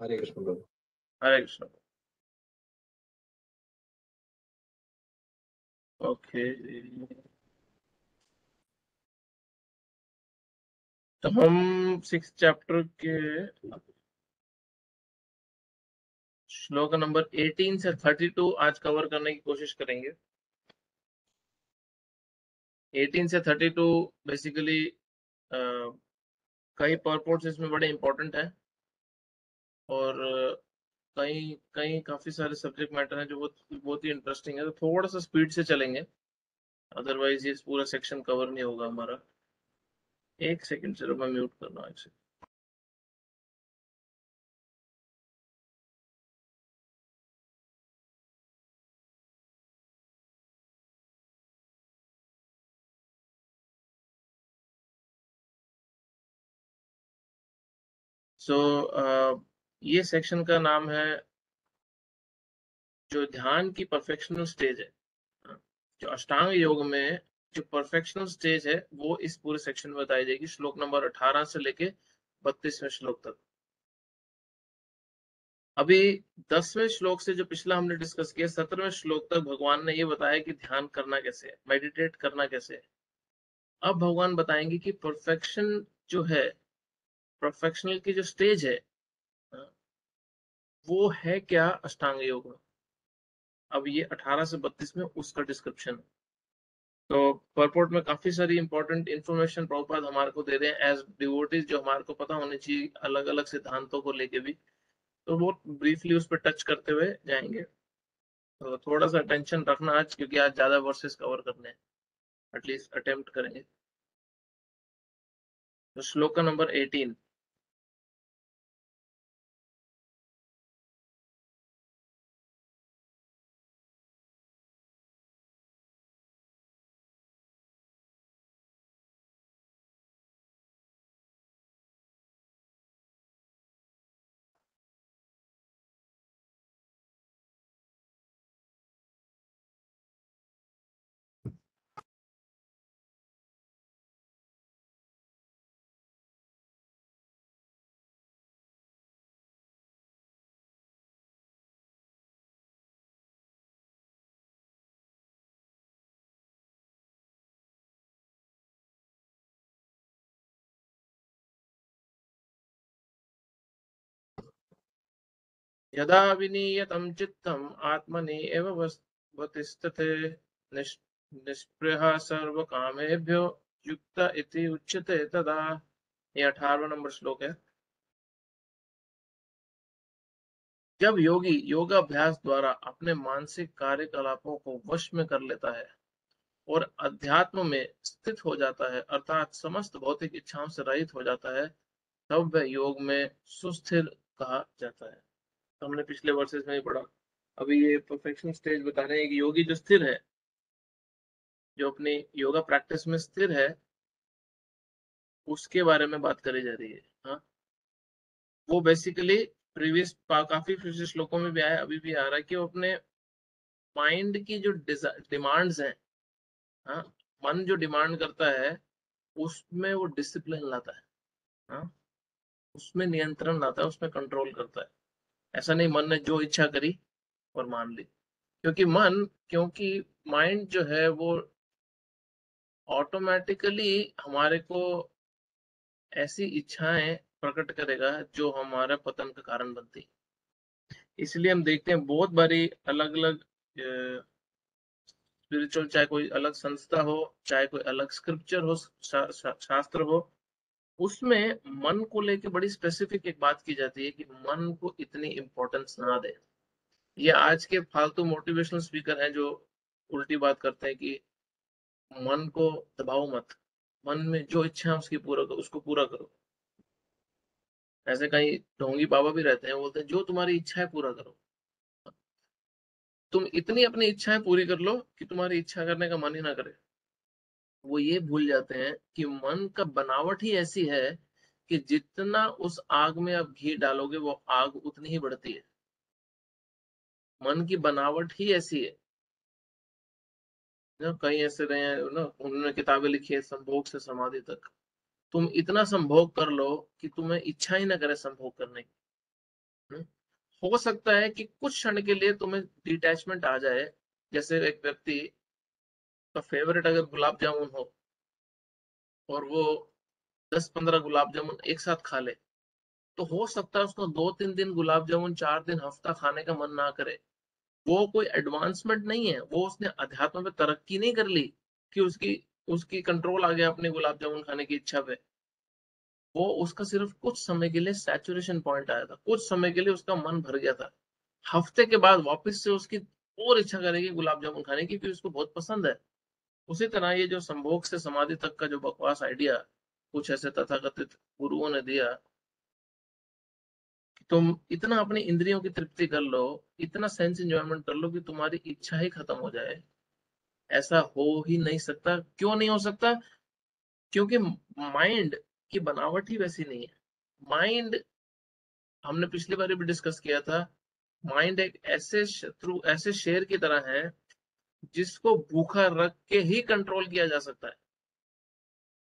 हरे कृष्ण प्रभु। हरे Krishna. Okay, तो हम 6 chapter के श्लोक नंबर 18 से 32 आज कवर करने की कोशिश करेंगे। 18 से 32 बेसिकली कई पर्पस इसमें बड़े इंपॉर्टेंट हैं और कई कई काफी सारे सब्जेक्ट मैटर हैं जो बहुत ही इंटरेस्टिंग है। तो थोड़ा सा स्पीड से चलेंगे, अदरवाइज ये पूरा सेक्शन कवर नहीं होगा हमारा। एक सेकंड, चलो मैं म्यूट कर रहा हूँ एक सेकंड। सो ये सेक्शन का नाम है जो ध्यान की परफेक्शनल स्टेज है। जो अष्टांग योग में जो परफेक्शनल स्टेज है वो इस पूरे सेक्शन में बताई जाएगी, श्लोक नंबर 18 से लेके 32वें श्लोक तक। अभी 10वें श्लोक से जो पिछला हमने डिस्कस किया 17वें श्लोक तक भगवान ने ये बताया कि ध्यान करना कैसे है, मेडिटेट करना कैसे है। अब भगवान बताएंगे कि परफेक्शन जो है, परफेक्शनल की जो स्टेज है वो है क्या अष्टांग योग में। अब ये 18 से 32 में उसका डिस्क्रिप्शन है। तो परपोर्ट में काफी सारी इंपॉर्टेंट इन्फॉर्मेशन प्रभुपाद हमारे को दे रहे हैं एज डिवोटीज, जो हमारे को पता होनी चाहिए अलग अलग सिद्धांतों को लेके भी। तो वो ब्रीफली उस पर टच करते हुए जाएंगे। तो थोड़ा सा टेंशन रखना आज, क्योंकि आज ज्यादा वर्सेस कवर करने हैं, एटलीस्ट अटेम्प्ट करेंगे। तो श्लोक नंबर 18। यदा विनीयतं चित्तम् आत्मनि एव वतिष्ठते निष्पृहः सर्वकामेभ्यो युक्त इति उच्यते तदा। ये 18वां नंबर श्लोक है। जब योगी योगाभ्यास द्वारा अपने मानसिक कार्यकलापों को वश में कर लेता है और अध्यात्म में स्थित हो जाता है, अर्थात समस्त भौतिक इच्छाओं से रहित हो जाता है, तब वह योग में सुस्थिर कहा जाता है। तो हमने पिछले वर्सेस में ही पढ़ा। अभी ये परफेक्शन स्टेज बता रहे हैं कि योगी जो स्थिर है, जो अपनी योगा प्रैक्टिस में स्थिर है, उसके बारे में बात करी जा रही है। हाँ, वो बेसिकली प्रीवियस काफी पिछले श्लोकों में भी आया, अभी भी आ रहा है कि वो अपने माइंड की जो डिमांड्स हैं, हाँ, मन जो डिमांड करता है उसमें वो डिसिप्लिन लाता है। हाँ, उसमें नियंत्रण लाता है, उसमें कंट्रोल करता है। ऐसा नहीं मन ने जो इच्छा करी और मान ली, क्योंकि माइंड जो है वो ऑटोमेटिकली हमारे को ऐसी इच्छाएं प्रकट करेगा जो हमारे पतन का कारण बनती है। इसलिए हम देखते हैं बहुत बारी अलग अलग स्पिरिचुअल, चाहे कोई अलग संस्था हो, चाहे कोई अलग स्क्रिप्चर हो, शास्त्र हो, उसमें मन को लेके बड़ी स्पेसिफिक एक बात की जाती है कि मन को इतनी इंपॉर्टेंस ना दे। ये आज के फालतू मोटिवेशनल स्पीकर हैं जो उल्टी बात करते हैं कि मन को दबाओ मत, मन में जो इच्छा है उसकी पूरा करो, उसको पूरा करो। ऐसे कई ढोंगी बाबा भी रहते हैं, बोलते हैं जो तुम्हारी इच्छा है पूरा करो। तुम इतनी अपनी इच्छाएं पूरी कर लो कि तुम्हारी इच्छा करने का मन ही ना करे। वो ये भूल जाते हैं कि मन का बनावट ही ऐसी है कि जितना उस आग में आप घी डालोगे वो आग उतनी ही बढ़ती है। मन की बनावट ही ऐसी है ना। कई ऐसे रहे हैं ना, उन्होंने किताबें लिखी है संभोग से समाधि तक। तुम इतना संभोग कर लो कि तुम्हें इच्छा ही ना करे संभोग करने की। हम्म, हो सकता है कि कुछ क्षण के लिए तुम्हें डिटैचमेंट आ जाए, जैसे एक व्यक्ति का फेवरेट अगर गुलाब जामुन हो और वो 10-15 गुलाब जामुन एक साथ खा ले, तो हो सकता है उसको 2-3 दिन गुलाब जामुन, 4 दिन, हफ्ता खाने का मन ना करे। वो कोई एडवांसमेंट नहीं है, वो उसने अध्यात्म में तरक्की नहीं कर ली कि उसकी उसकी कंट्रोल आ गया अपने गुलाब जामुन खाने की इच्छा पे। वो उसका सिर्फ कुछ समय के लिए सैचुरेशन पॉइंट आया था, कुछ समय के लिए उसका मन भर गया था। हफ्ते के बाद वापस से उसकी और इच्छा करेगी गुलाब जामुन खाने की, क्योंकि उसको बहुत पसंद है। उसी तरह ये जो संभोग से समाधि तक का जो बकवास आइडिया कुछ ऐसे तथाकथित गुरुओं ने दिया कि तुम इतना अपनी इंद्रियों की तृप्ति कर लो, इतना सेंस एंजॉयमेंट कर लो कि तुम्हारी इच्छा ही खत्म हो जाए, ऐसा हो ही नहीं सकता। क्यों नहीं हो सकता? क्योंकि माइंड की बनावट ही वैसी नहीं है। माइंड, हमने पिछली बार भी डिस्कस किया था, माइंड एक ऐसे शत्रु, ऐसे शेर की तरह है जिसको भूखा रख के ही कंट्रोल किया जा सकता है।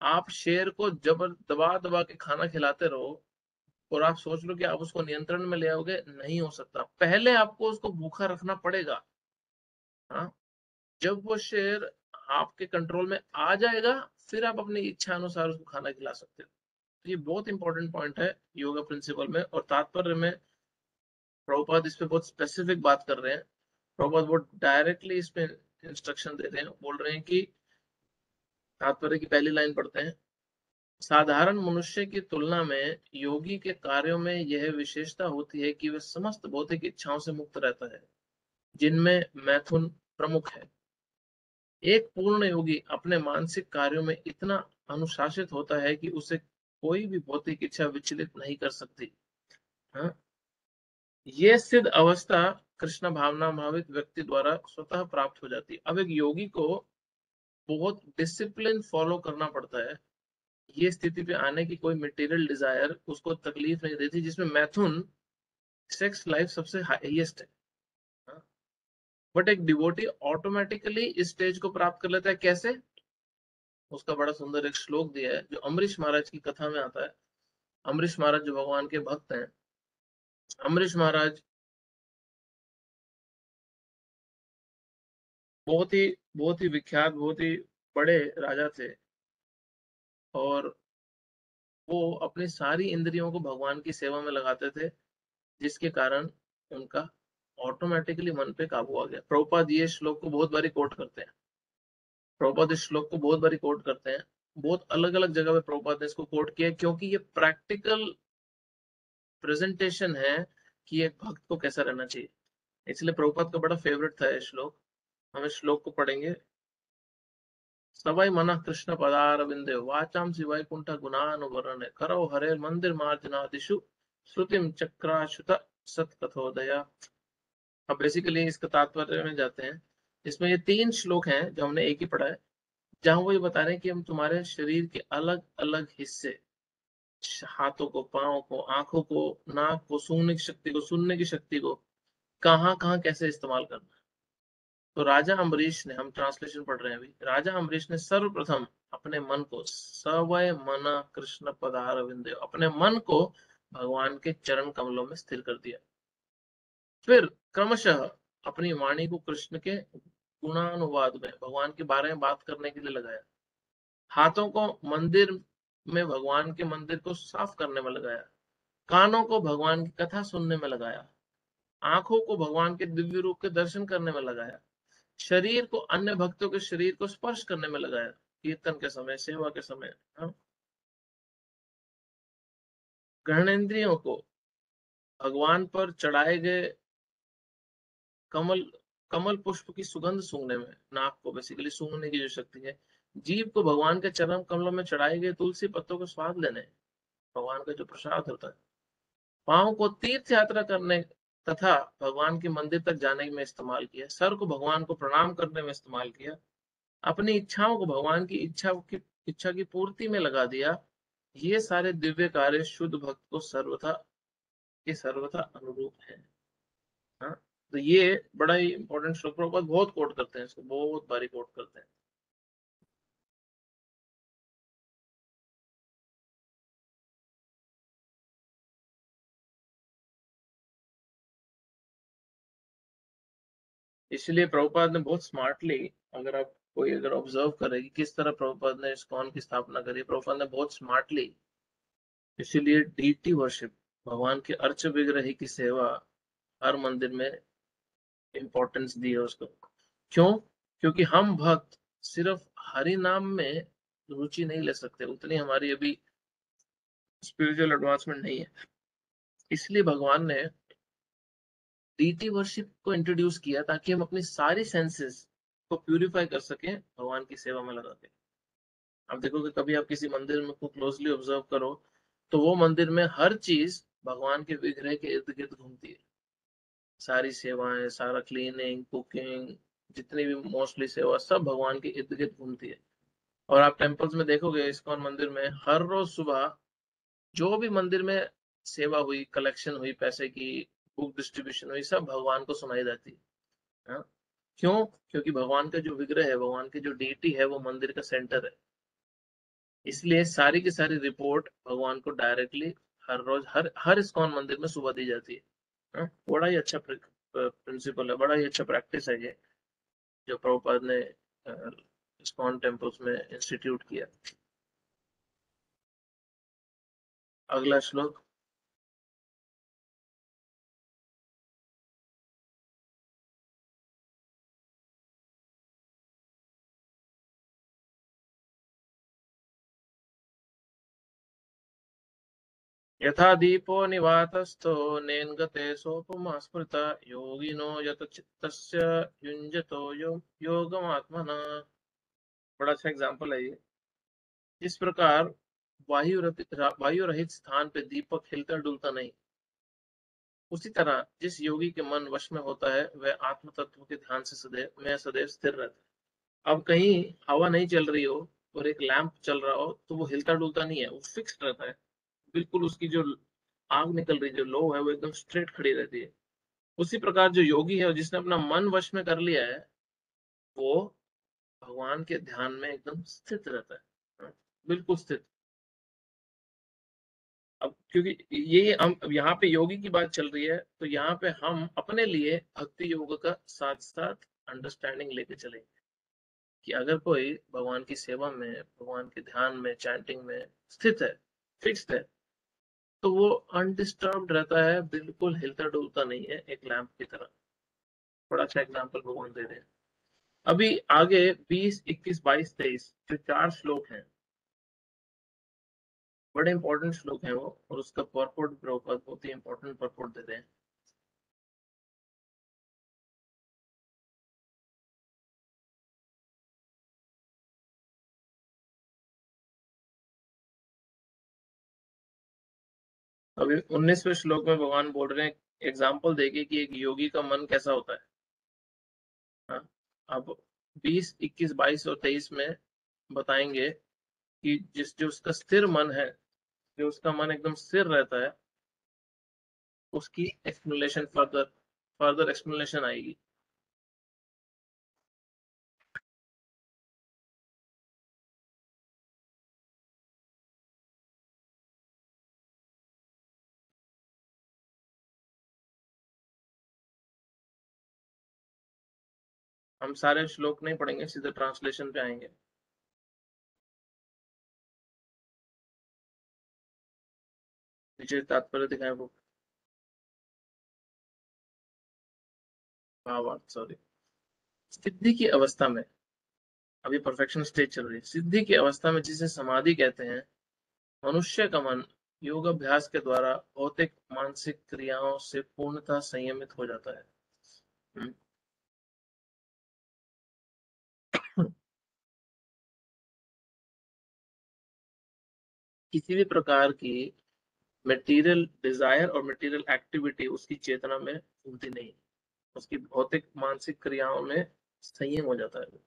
आप शेर को जबर दबा दबा के खाना खिलाते रहो और आप सोच लो कि आप उसको नियंत्रण में ले आओगे, नहीं हो सकता। पहले आपको उसको भूखा रखना पड़ेगा। हाँ, जब वो शेर आपके कंट्रोल में आ जाएगा, फिर आप अपनी इच्छा अनुसार उसको खाना खिला सकते हो। तो ये बहुत इंपॉर्टेंट पॉइंट है योगा प्रिंसिपल में, और तात्पर्य में प्रभुपाद इस पे बहुत स्पेसिफिक बात कर रहे हैं। प्रभुपाद वो डायरेक्टली इस पे इंस्ट्रक्शन दे रहे हैं, बोल रहे हैं कि तात्पर्य की पहली लाइन पढ़ते हैं। साधारण मनुष्य की तुलना में योगी के कार्यों में यह विशेषता होती है कि वे समस्त भौतिक इच्छाओं से मुक्त रहता है, जिनमें मैथुन प्रमुख है। एक पूर्ण योगी अपने मानसिक कार्यों में इतना अनुशासित होता है कि उसे कोई भी भौतिक इच्छा विचलित नहीं कर सकती। हाँ? ये सिद्ध अवस्था कृष्ण भावना भावित व्यक्ति द्वारा स्वतः प्राप्त हो जाती है। अब एक योगी को बहुत डिसिप्लिन फॉलो करना पड़ता है। ये स्थिति पे आने की कोई मटेरियल डिजायर उसको तकलीफ नहीं देती, जिसमें मैथुन सेक्स लाइफ सबसे हाईएस्ट है। बट एक डिवोटी ऑटोमेटिकली इस स्टेज को प्राप्त कर लेता है। कैसे? उसका बड़ा सुंदर एक श्लोक दिया है जो अम्बरीश महाराज की कथा में आता है। अम्बरीश महाराज जो भगवान के भक्त हैं, अम्बरीश महाराज बहुत ही विख्यात, बहुत ही बड़े राजा थे, और वो अपनी सारी इंद्रियों को भगवान की सेवा में लगाते थे, जिसके कारण उनका ऑटोमेटिकली मन पे काबू आ गया। प्रभुपाद ये श्लोक को बहुत बारी कोट करते हैं। प्रभुपाद इस श्लोक को बहुत बारी कोट करते हैं, बहुत अलग अलग जगह पे प्रभुपाद ने इसको कोट किया है, क्योंकि ये प्रैक्टिकल प्रेजेंटेशन है कि एक भक्त को कैसा रहना चाहिए। इसलिए प्रभुपाद का बड़ा फेवरेट था ये श्लोक। हम इस श्लोक को पढ़ेंगे। सवै मन कृष्ण पदार विंदे वाचाम शिवाय कुंठ गुणानुवरण करो हरे मंदिर मार्जनादिशु श्रुतिम चक्राशुत सतकथोदया। अब बेसिकली इसका तात्पर्य में जाते हैं। इसमें ये 3 श्लोक हैं जो हमने एक ही पढ़ा है, जहां वो ये बता रहे हैं कि हम तुम्हारे शरीर के अलग अलग हिस्से, हाथों को, पाँव को, आंखों को, नाक को, सूंघने की शक्ति को, सुनने की शक्ति को कहाँ कहाँ कैसे इस्तेमाल करना है। तो राजा अम्बरीश ने, हम ट्रांसलेशन पढ़ रहे हैं अभी, राजा अम्बरीश ने सर्वप्रथम अपने मन को सवय मना कृष्ण पदार विंदे, अपने मन को भगवान के चरण कमलों में स्थिर कर दिया। फिर क्रमशः अपनी वाणी को कृष्ण के गुणानुवाद में, भगवान के बारे में बात करने के लिए लगाया। हाथों को मंदिर में, भगवान के मंदिर को साफ करने में लगाया। कानों को भगवान की कथा सुनने में लगाया। आंखों को भगवान के दिव्य रूप के दर्शन करने में लगाया। शरीर को अन्य भक्तों के शरीर को स्पर्श करने में लगाया, कीर्तन के समय, सेवा के समय। हाँ? ग्रहणेन्द्रियों को भगवान पर चढ़ाए गए कमल कमल पुष्प की सुगंध सूंघने में, नाक को बेसिकली सूंघने की जो शक्ति है। जीभ को भगवान के चरण कमलों में चढ़ाए गए तुलसी पत्तों का स्वाद लेने, भगवान का जो प्रसाद होता है। पांव को तीर्थ यात्रा करने तथा भगवान के मंदिर तक जाने में इस्तेमाल किया। सर को भगवान को प्रणाम करने में इस्तेमाल किया। अपनी इच्छाओं को भगवान की इच्छा की पूर्ति में लगा दिया। ये सारे दिव्य कार्य शुद्ध भक्त को सर्वथा अनुरूप है। हाँ? तो ये बड़ा ही इंपॉर्टेंट श्लोक, प्रभुपाद बहुत कोट करते हैं इसको, बहुत बारी कोट करते हैं। इसलिए प्रभुपाद ने बहुत स्मार्टली, अगर आप कोई अगर ऑब्जर्व करे कि किस तरह प्रभुपाद ने इस्कॉन की स्थापना करी, प्रभुपाद ने बहुत स्मार्टली इसीलिए डीटी वर्शिप, भगवान के अर्च विग्रह की सेवा हर मंदिर में इंपॉर्टेंस दी है उसको। क्यों? क्योंकि हम भक्त सिर्फ हरि नाम में रुचि नहीं ले सकते, उतनी हमारी अभी स्पिरिचुअल एडवांसमेंट नहीं है। इसलिए भगवान ने डीटी वर्शिप को इंट्रोड्यूस किया ताकि हम अपनी सारी सेंसेस को प्यूरिफाई कर सकें भगवान की सेवा में लगा के। आप देखोगे कभी आप किसी मंदिर में को क्लोजली ऑब्जर्व करो तो वो मंदिर में हर चीज भगवान के विग्रह के इर्द गिर्द घूमती है। सारी सेवाएं, सारा क्लीनिंग, कुकिंग, जितनी भी मोस्टली सेवा सब भगवान के इर्द गिर्द घूमती है। और आप टेम्पल्स में देखोगे, इस्कॉन मंदिर में हर रोज सुबह जो भी मंदिर में सेवा हुई, कलेक्शन हुई, पैसे की बुक डिस्ट्रीब्यूशन हुई, सब भगवान को सुनाई देती है। हाँ? क्यों? क्योंकि भगवान का जो विग्रह है, भगवान की जो डीटी है, वो मंदिर का सेंटर है। इसलिए सारी की सारी रिपोर्ट भगवान को डायरेक्टली हर रोज हर इस्कॉन मंदिर में सुबह दी जाती है। हाँ? बड़ा ही अच्छा प्रिंसिपल है, बड़ा ही अच्छा प्रैक्टिस है ये, जो प्रभुपाद ने इस्कॉन टेम्पल्स में इंस्टीट्यूट किया। अगला श्लोक। यथा दीपो निवातस्थो नेन्गते सोपमा स्मृता योगिनो यत चित्तस्य युञ्जतो योगमात्मना। बड़ा अच्छा एग्जांपल है ये। इस प्रकार वायु रहित स्थान पे दीपक हिलता डुलता नहीं, उसी तरह जिस योगी के मन वश में होता है वह आत्म तत्व के ध्यान से सदैव स्थिर रहता है। अब कहीं हवा नहीं चल रही हो और एक लैंप चल रहा हो तो वो हिलता डुलता नहीं है, वो फिक्स्ड रहता है। बिल्कुल उसकी जो आग निकल रही, जो लो है, वो एकदम स्ट्रेट खड़ी रहती है। उसी प्रकार जो योगी है और जिसने अपना मन वश में कर लिया है, वो भगवान के ध्यान में एकदम स्थित रहता है। हाँ, बिल्कुल स्थित। अब क्योंकि ये हम यहाँ पे योगी की बात चल रही है, तो यहाँ पे हम अपने लिए भक्ति योग का साथ साथ अंडरस्टैंडिंग लेके चलेंगे कि अगर कोई भगवान की सेवा में, भगवान के ध्यान में, चैंटिंग में स्थित है, फिक्स्ड है, तो वो अनडिस्टर्ब्ड रहता है, बिल्कुल हिलता डुलता नहीं है, एक लैंप की तरह। बड़ा अच्छा एग्जाम्पल भगवान दे रहे हैं। अभी आगे 20, 21, 22, 23 जो 4 श्लोक हैं, बड़े इंपॉर्टेंट श्लोक हैं वो, और उसका परपोर्ट प्रभुपाद बहुत ही इंपॉर्टेंट परपोर्ट दे रहे हैं। अभी 19वें श्लोक में भगवान बोल रहे हैं, एग्जाम्पल देके कि एक योगी का मन कैसा होता है। हाँ, अब 20, 21, 22 और 23 में बताएंगे कि जो उसका स्थिर मन है, जो उसका मन एकदम स्थिर रहता है, उसकी एक्सप्लेनेशन फर्दर एक्सप्लेनेशन आएगी। हम सारे श्लोक नहीं पढ़ेंगे, सीधे ट्रांसलेशन पे आएंगे। नीचे तात्पर्य दिखाए वो, भावार्थ सॉरी। सिद्धि की अवस्था में, अभी परफेक्शन स्टेज चल रही है, सिद्धि की अवस्था में जिसे समाधि कहते हैं, मनुष्य का मन योग अभ्यास के द्वारा भौतिक मानसिक क्रियाओं से पूर्णतः संयमित हो जाता है। हम्म। किसी भी प्रकार की मटेरियल डिजायर और मटेरियल एक्टिविटी उसकी चेतना में घूमती नहीं, उसकी भौतिक मानसिक क्रियाओं में संयम हो जाता है।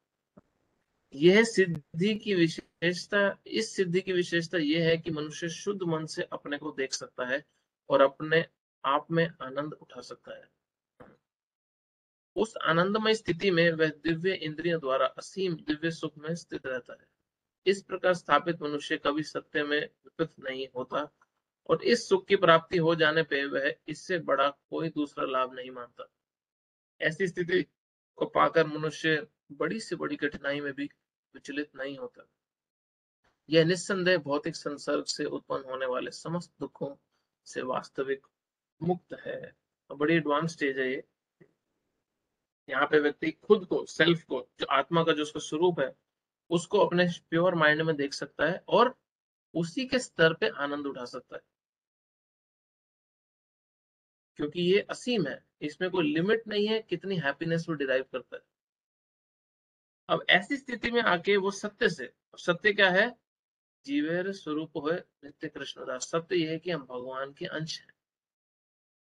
यह सिद्धि की विशेषता, इस सिद्धि की विशेषता यह है कि मनुष्य शुद्ध मन से अपने को देख सकता है और अपने आप में आनंद उठा सकता है। उस आनंदमय स्थिति में वह दिव्य इंद्रियों द्वारा असीम दिव्य सुख में स्थित रहता है। इस प्रकार स्थापित मनुष्य कभी सत्य में विपथ नहीं होता और इस सुख की प्राप्ति हो जाने पे वह इससे बड़ा कोई दूसरा लाभ नहीं मानता। ऐसी स्थिति को पाकर मनुष्य बड़ी से बड़ी कठिनाई में भी विचलित नहीं होता। यह निस्संदेह भौतिक संसर्ग से उत्पन्न होने वाले समस्त दुखों से वास्तविक मुक्त है। बड़ी एडवांस स्टेज है ये। यहाँ पे व्यक्ति खुद को, सेल्फ को, जो आत्मा का जो उसका स्वरूप है, उसको अपने प्योर माइंड में देख सकता है और उसी के स्तर पे आनंद उठा सकता है, क्योंकि ये असीम है, इसमें कोई लिमिट नहीं है कितनी हैप्पीनेस वो डिराइव करता है। अब ऐसी स्थिति में आके वो सत्य से, सत्य क्या है? जीवेर स्वरूप होए नित्य कृष्णदास। सत्य ये है कि हम भगवान के अंश हैं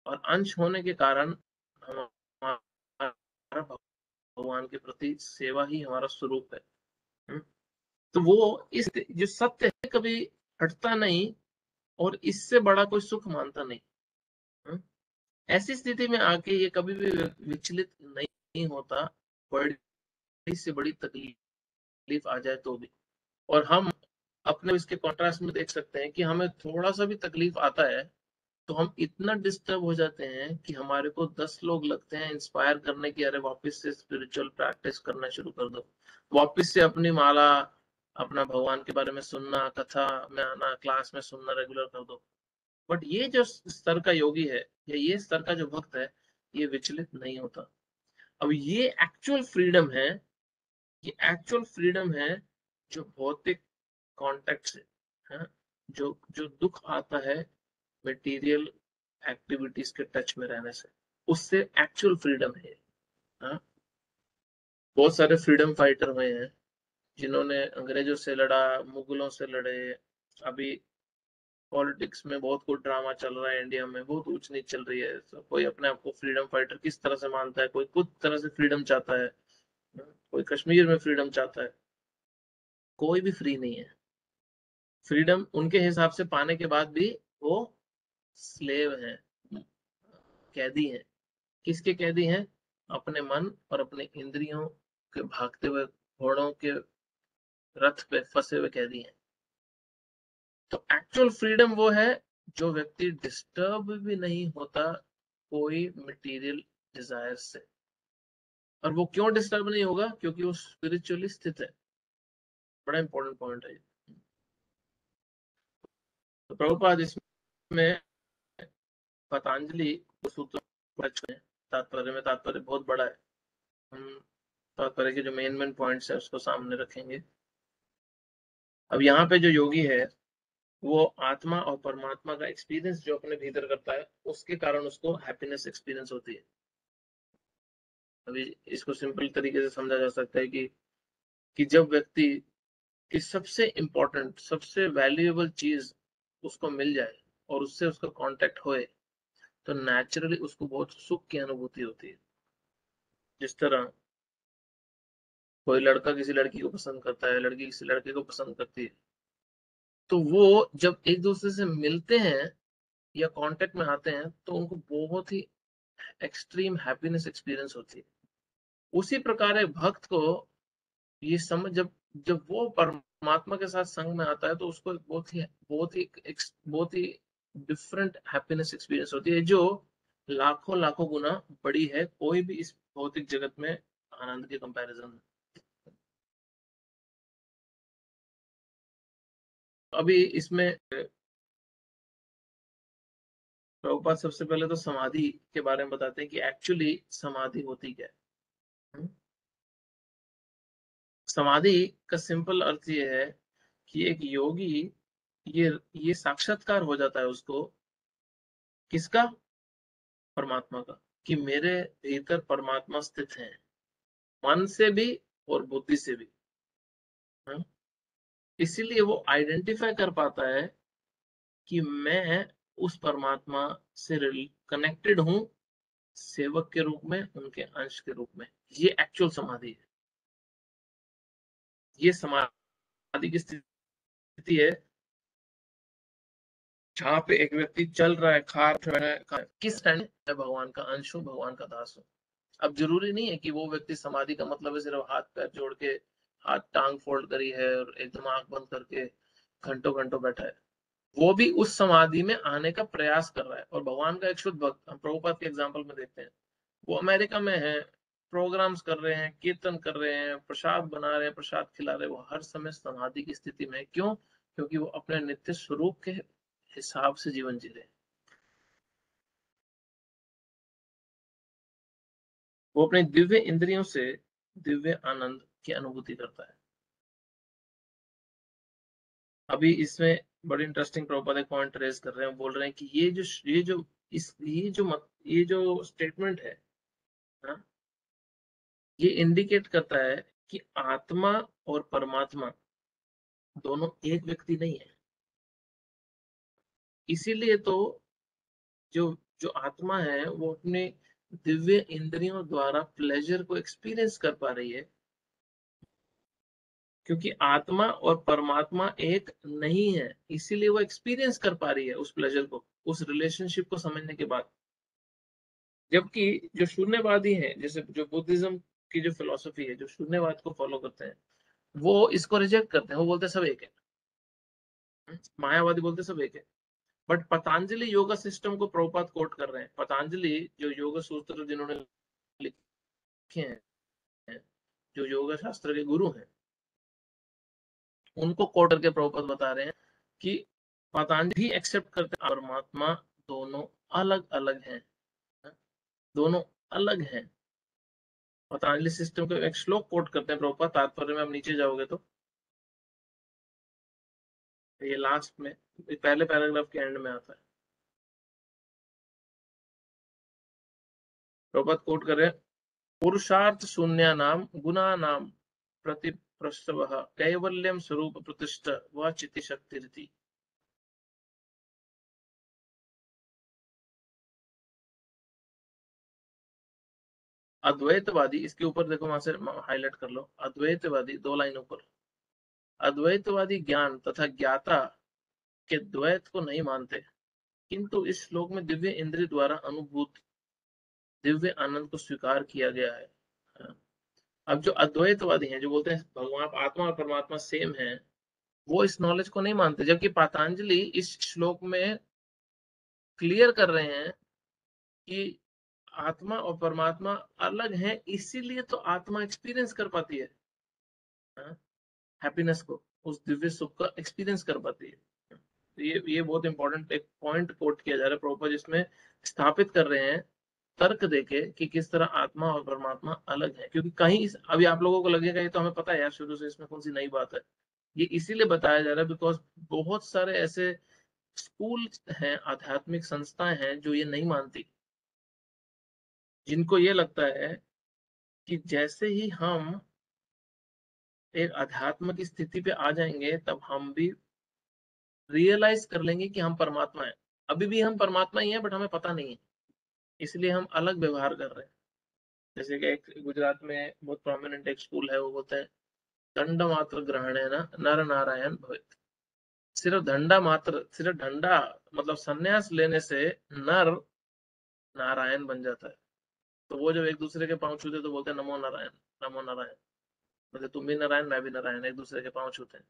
और अंश होने के कारण हमारा भगवान के प्रति सेवा ही हमारा स्वरूप है। तो वो इस जो सत्य है कभी हटता नहीं और इससे बड़ा कोई सुख मानता नहीं। ऐसी स्थिति में आके ये कभी भी विचलित नहीं होता, बड़ी से बड़ी तकलीफ आ जाए तो भी। और हम अपने इसके कॉन्ट्रास्ट में देख सकते हैं कि हमें थोड़ा सा भी तकलीफ आता है तो हम इतना डिस्टर्ब हो जाते हैं कि हमारे को 10 लोग लगते हैं इंस्पायर करने की, अरे वापस से स्पिरिचुअल प्रैक्टिस करना शुरू कर दो, वापस से अपनी माला, अपना भगवान के बारे में सुनना, कथा में आना, क्लास में सुनना रेगुलर कर दो। बट ये जो स्तर का योगी है या ये स्तर का जो भक्त है, ये विचलित नहीं होता। अब ये एक्चुअल फ्रीडम है, ये एक्चुअल फ्रीडम है जो भौतिक कांटेक्ट से, है, जो जो दुख आता है मटेरियल एक्टिविटीज के टच में रहने से, उससे एक्चुअल फ्रीडम है। हाँ? बहुत सारे फ्रीडम फाइटर हुए हैं जिन्होंने अंग्रेजों से लड़ा, मुगलों से लड़े। अभी पॉलिटिक्स में बहुत कुछ ड्रामा चल रहा है, इंडिया में बहुत ऊंच नीच चल रही है। तो कोई अपने आप को फ्रीडम फाइटर किस तरह से मानता है, कोई कुछ तरह से फ्रीडम चाहता है, कोई कश्मीर में फ्रीडम चाहता है। कोई भी फ्री नहीं है। फ्रीडम उनके हिसाब से पाने के बाद भी वो स्लेव हैं, कैदी हैं। किसके कैदी हैं? अपने मन और अपने इंद्रियों के भागते हुए घोड़ों के रथ पे फंसे हुए कैदी हैं। तो एक्चुअल फ्रीडम वो है जो व्यक्ति डिस्टर्ब भी नहीं होता कोई मटेरियल डिजायर से। और वो क्यों डिस्टर्ब नहीं होगा? क्योंकि वो स्पिरिचुअली स्थित है। बड़ा इंपॉर्टेंट पॉइंट है। तो प्रभुपाद इसमें पतंजलि सूत्र तात्पर्य में, तात्पर्य बहुत बड़ा है, हम तात्पर्य के जो मेन मेन पॉइंट्स है उसको सामने रखेंगे। अब यहाँ पे जो योगी है वो आत्मा और परमात्मा का एक्सपीरियंस जो अपने भीतर करता है, उसके कारण उसको हैप्पीनेस एक्सपीरियंस होती है। अभी इसको सिंपल तरीके से समझा जा सकता है कि जब व्यक्ति की सबसे इंपॉर्टेंट, सबसे वैल्यूएबल चीज उसको मिल जाए और उससे उसका कांटेक्ट होए, तो नेचुरली उसको बहुत सुख की अनुभूति होती है। जिस तरह कोई लड़का किसी लड़की को पसंद करता है, लड़की किसी लड़के को पसंद करती है, तो वो जब एक दूसरे से मिलते हैं या कांटेक्ट में आते हैं तो उनको बहुत ही एक्सट्रीम हैप्पीनेस एक्सपीरियंस होती है। उसी प्रकार एक भक्त को ये समझ, जब जब वो परमात्मा के साथ संग में आता है तो उसको एक बहुत ही डिफरेंट हैप्पीनेस एक्सपीरियंस होती है, जो लाखों लाखों गुना बड़ी है कोई भी इस भौतिक जगत में आनंद के कंपैरिजन में। अभी इसमें प्रभुपाद सबसे पहले तो समाधि के बारे में बताते हैं कि एक्चुअली समाधि होती क्या है। समाधि का सिंपल अर्थ ये है कि एक योगी, ये साक्षात्कार हो जाता है उसको, किसका? परमात्मा का, कि मेरे भीतर परमात्मा स्थित है, मन से भी और बुद्धि से भी। हाँ? इसीलिए वो आइडेंटिफाई कर पाता है कि मैं उस परमात्मा से कनेक्टेड हूं, सेवक के रूप में, उनके अंश के रूप में। ये एक्चुअल समाधि है। ये समाधि की स्थिति है जहाँ पे एक व्यक्ति चल रहा है, खा रहा है, किस टाइम मैं भगवान का अंश हूँ, भगवान का दास हूँ। अब जरूरी नहीं है कि वो व्यक्ति, समाधि का मतलब है सिर्फ हाथ पैर जोड़ के, हाथ टांग फोल्ड करी है और एकदम आंख बंद करके घंटों घंटों बैठा है। वो भी उस समाधि में आने का प्रयास कर रहा है। और भगवान का एक शुद्ध भक्त, हम प्रभुपाद के एग्जाम्पल में देखते हैं, वो अमेरिका में है, प्रोग्राम्स कर रहे हैं, कीर्तन कर रहे हैं, प्रसाद बना रहे हैं, प्रसाद खिला रहे हैं, वो हर समय समाधि की स्थिति में है। क्यों? क्योंकि वो अपने नित्य स्वरूप के हिसाब से जीवन जी रहे हैं। वो अपने दिव्य इंद्रियों से दिव्य आनंद की अनुभूति करता है। अभी इसमें बड़ी इंटरेस्टिंग प्रभुपाद एक पॉइंट रेज कर रहे हैं, बोल रहे हैं कि ये जो स्टेटमेंट है ना, ये इंडिकेट करता है कि आत्मा और परमात्मा दोनों एक व्यक्ति नहीं है। इसीलिए तो जो जो आत्मा है वो अपने दिव्य इंद्रियों द्वारा प्लेजर को एक्सपीरियंस कर पा रही है, क्योंकि आत्मा और परमात्मा एक नहीं है, इसीलिए वो एक्सपीरियंस कर पा रही है उस प्लेजर को, उस रिलेशनशिप को समझने के बाद। जबकि जो शून्यवादी हैं, जैसे जो बुद्धिज्म की जो फिलोसफी है, जो शून्यवाद को फॉलो करते हैं, वो इसको रिजेक्ट करते हैं। वो बोलते हैं सब एक है। मायावादी बोलते हैं सब एक है। बट पतंजलि योगा सिस्टम को प्रभुपाद कोट कर रहे हैं। पतंजलि जो योग सूत्र जिन्होंने लिखे हैं, जो योग शास्त्र के गुरु हैं, उनको कोट करके प्रभुपाद बता रहे हैं कि पतंजलि भी एक्सेप्ट करते हैं परमात्मा दोनों अलग अलग हैं, दोनों अलग हैं। पतंजलि सिस्टम को एक श्लोक कोट करते हैं प्रभुपाद, तात्पर्य में आप नीचे जाओगे तो ये लास्ट में पहले पैराग्राफ के एंड में आता है। प्रभुपाद कोट कर रहे हैं, पुरुषार्थ शून्यानाम गुणानाम प्रतिप्रसवः कैवल्यम स्वरूप प्रतिष्ठ व चिति शक्तिरिति। अद्वैतवादी, इसके ऊपर देखो, वहां से हाईलाइट कर लो, अद्वैतवादी 2 लाइन ऊपर, अद्वैतवादी ज्ञान तथा ज्ञाता के द्वैत को नहीं मानते, किंतु इस श्लोक में दिव्य इंद्रिय द्वारा अनुभूत दिव्य आनंद को स्वीकार किया गया है। अब जो अद्वैतवादी हैं, जो बोलते हैं भगवान आत्मा और परमात्मा सेम है, वो इस नॉलेज को नहीं मानते, जबकि पतंजलि इस श्लोक में क्लियर कर रहे हैं कि आत्मा और परमात्मा अलग हैं, इसीलिए तो आत्मा एक्सपीरियंस कर पाती है हैप्पीनेस को, उस दिव्य सुख का एक्सपीरियंस कर पाती है। तो ये बहुत इंपॉर्टेंट एक पॉइंट कोट किया जा रहा है प्रभुपाद, जिसमें स्थापित कर रहे हैं तर्क देके कि किस तरह आत्मा और परमात्मा अलग है। क्योंकि कहीं अभी आप लोगों को लगेगा ये तो हमें पता है यार शुरू से, इसमें कौन सी नई बात है। ये इसीलिए बताया जा रहा है बिकॉज बहुत सारे ऐसे स्कूल हैं, आध्यात्मिक संस्थाएं हैं जो ये नहीं मानती, जिनको ये लगता है कि जैसे ही हम एक अध्यात्म की स्थिति पे आ जाएंगे तब हम भी रियलाइज कर लेंगे कि हम परमात्मा हैं। अभी भी हम परमात्मा ही हैं, बट हमें पता नहीं है, इसलिए हम अलग व्यवहार कर रहे हैं। जैसे कि एक गुजरात में बहुत प्रोमिनेंट एक स्कूल है, वो बोलते हैं दंड मात्र ग्रहण है ना नर नारायण भवित। सिर्फ डंडा मात्र, सिर्फ डंडा मतलब संन्यास लेने से नर नारायण बन जाता है। तो वो जब एक दूसरे के पांव छूते तो बोलते हैं नमो नारायण, नमो नारायण, मतलब तुम भी नारायण मैं भी नारायण, एक दूसरे के पांव छूते हैं।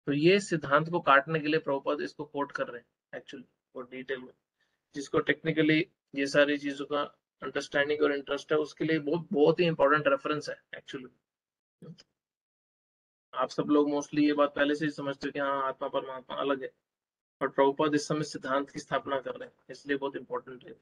तो ये सिद्धांत को काटने के लिए प्रभुपाद इसको कोट कर रहे हैं एक्चुअली, और डिटेल में, जिसको टेक्निकली ये सारी चीजों का अंडरस्टैंडिंग और इंटरेस्ट है, उसके लिए बहुत बहुत ही इंपॉर्टेंट रेफरेंस है एक्चुअली। आप सब लोग मोस्टली ये बात पहले से ही समझते हो कि हाँ आत्मा परमात्मा अलग है, और प्रभुपाद इस समय सिद्धांत की स्थापना कर रहे हैं, इसलिए बहुत इंपॉर्टेंट है।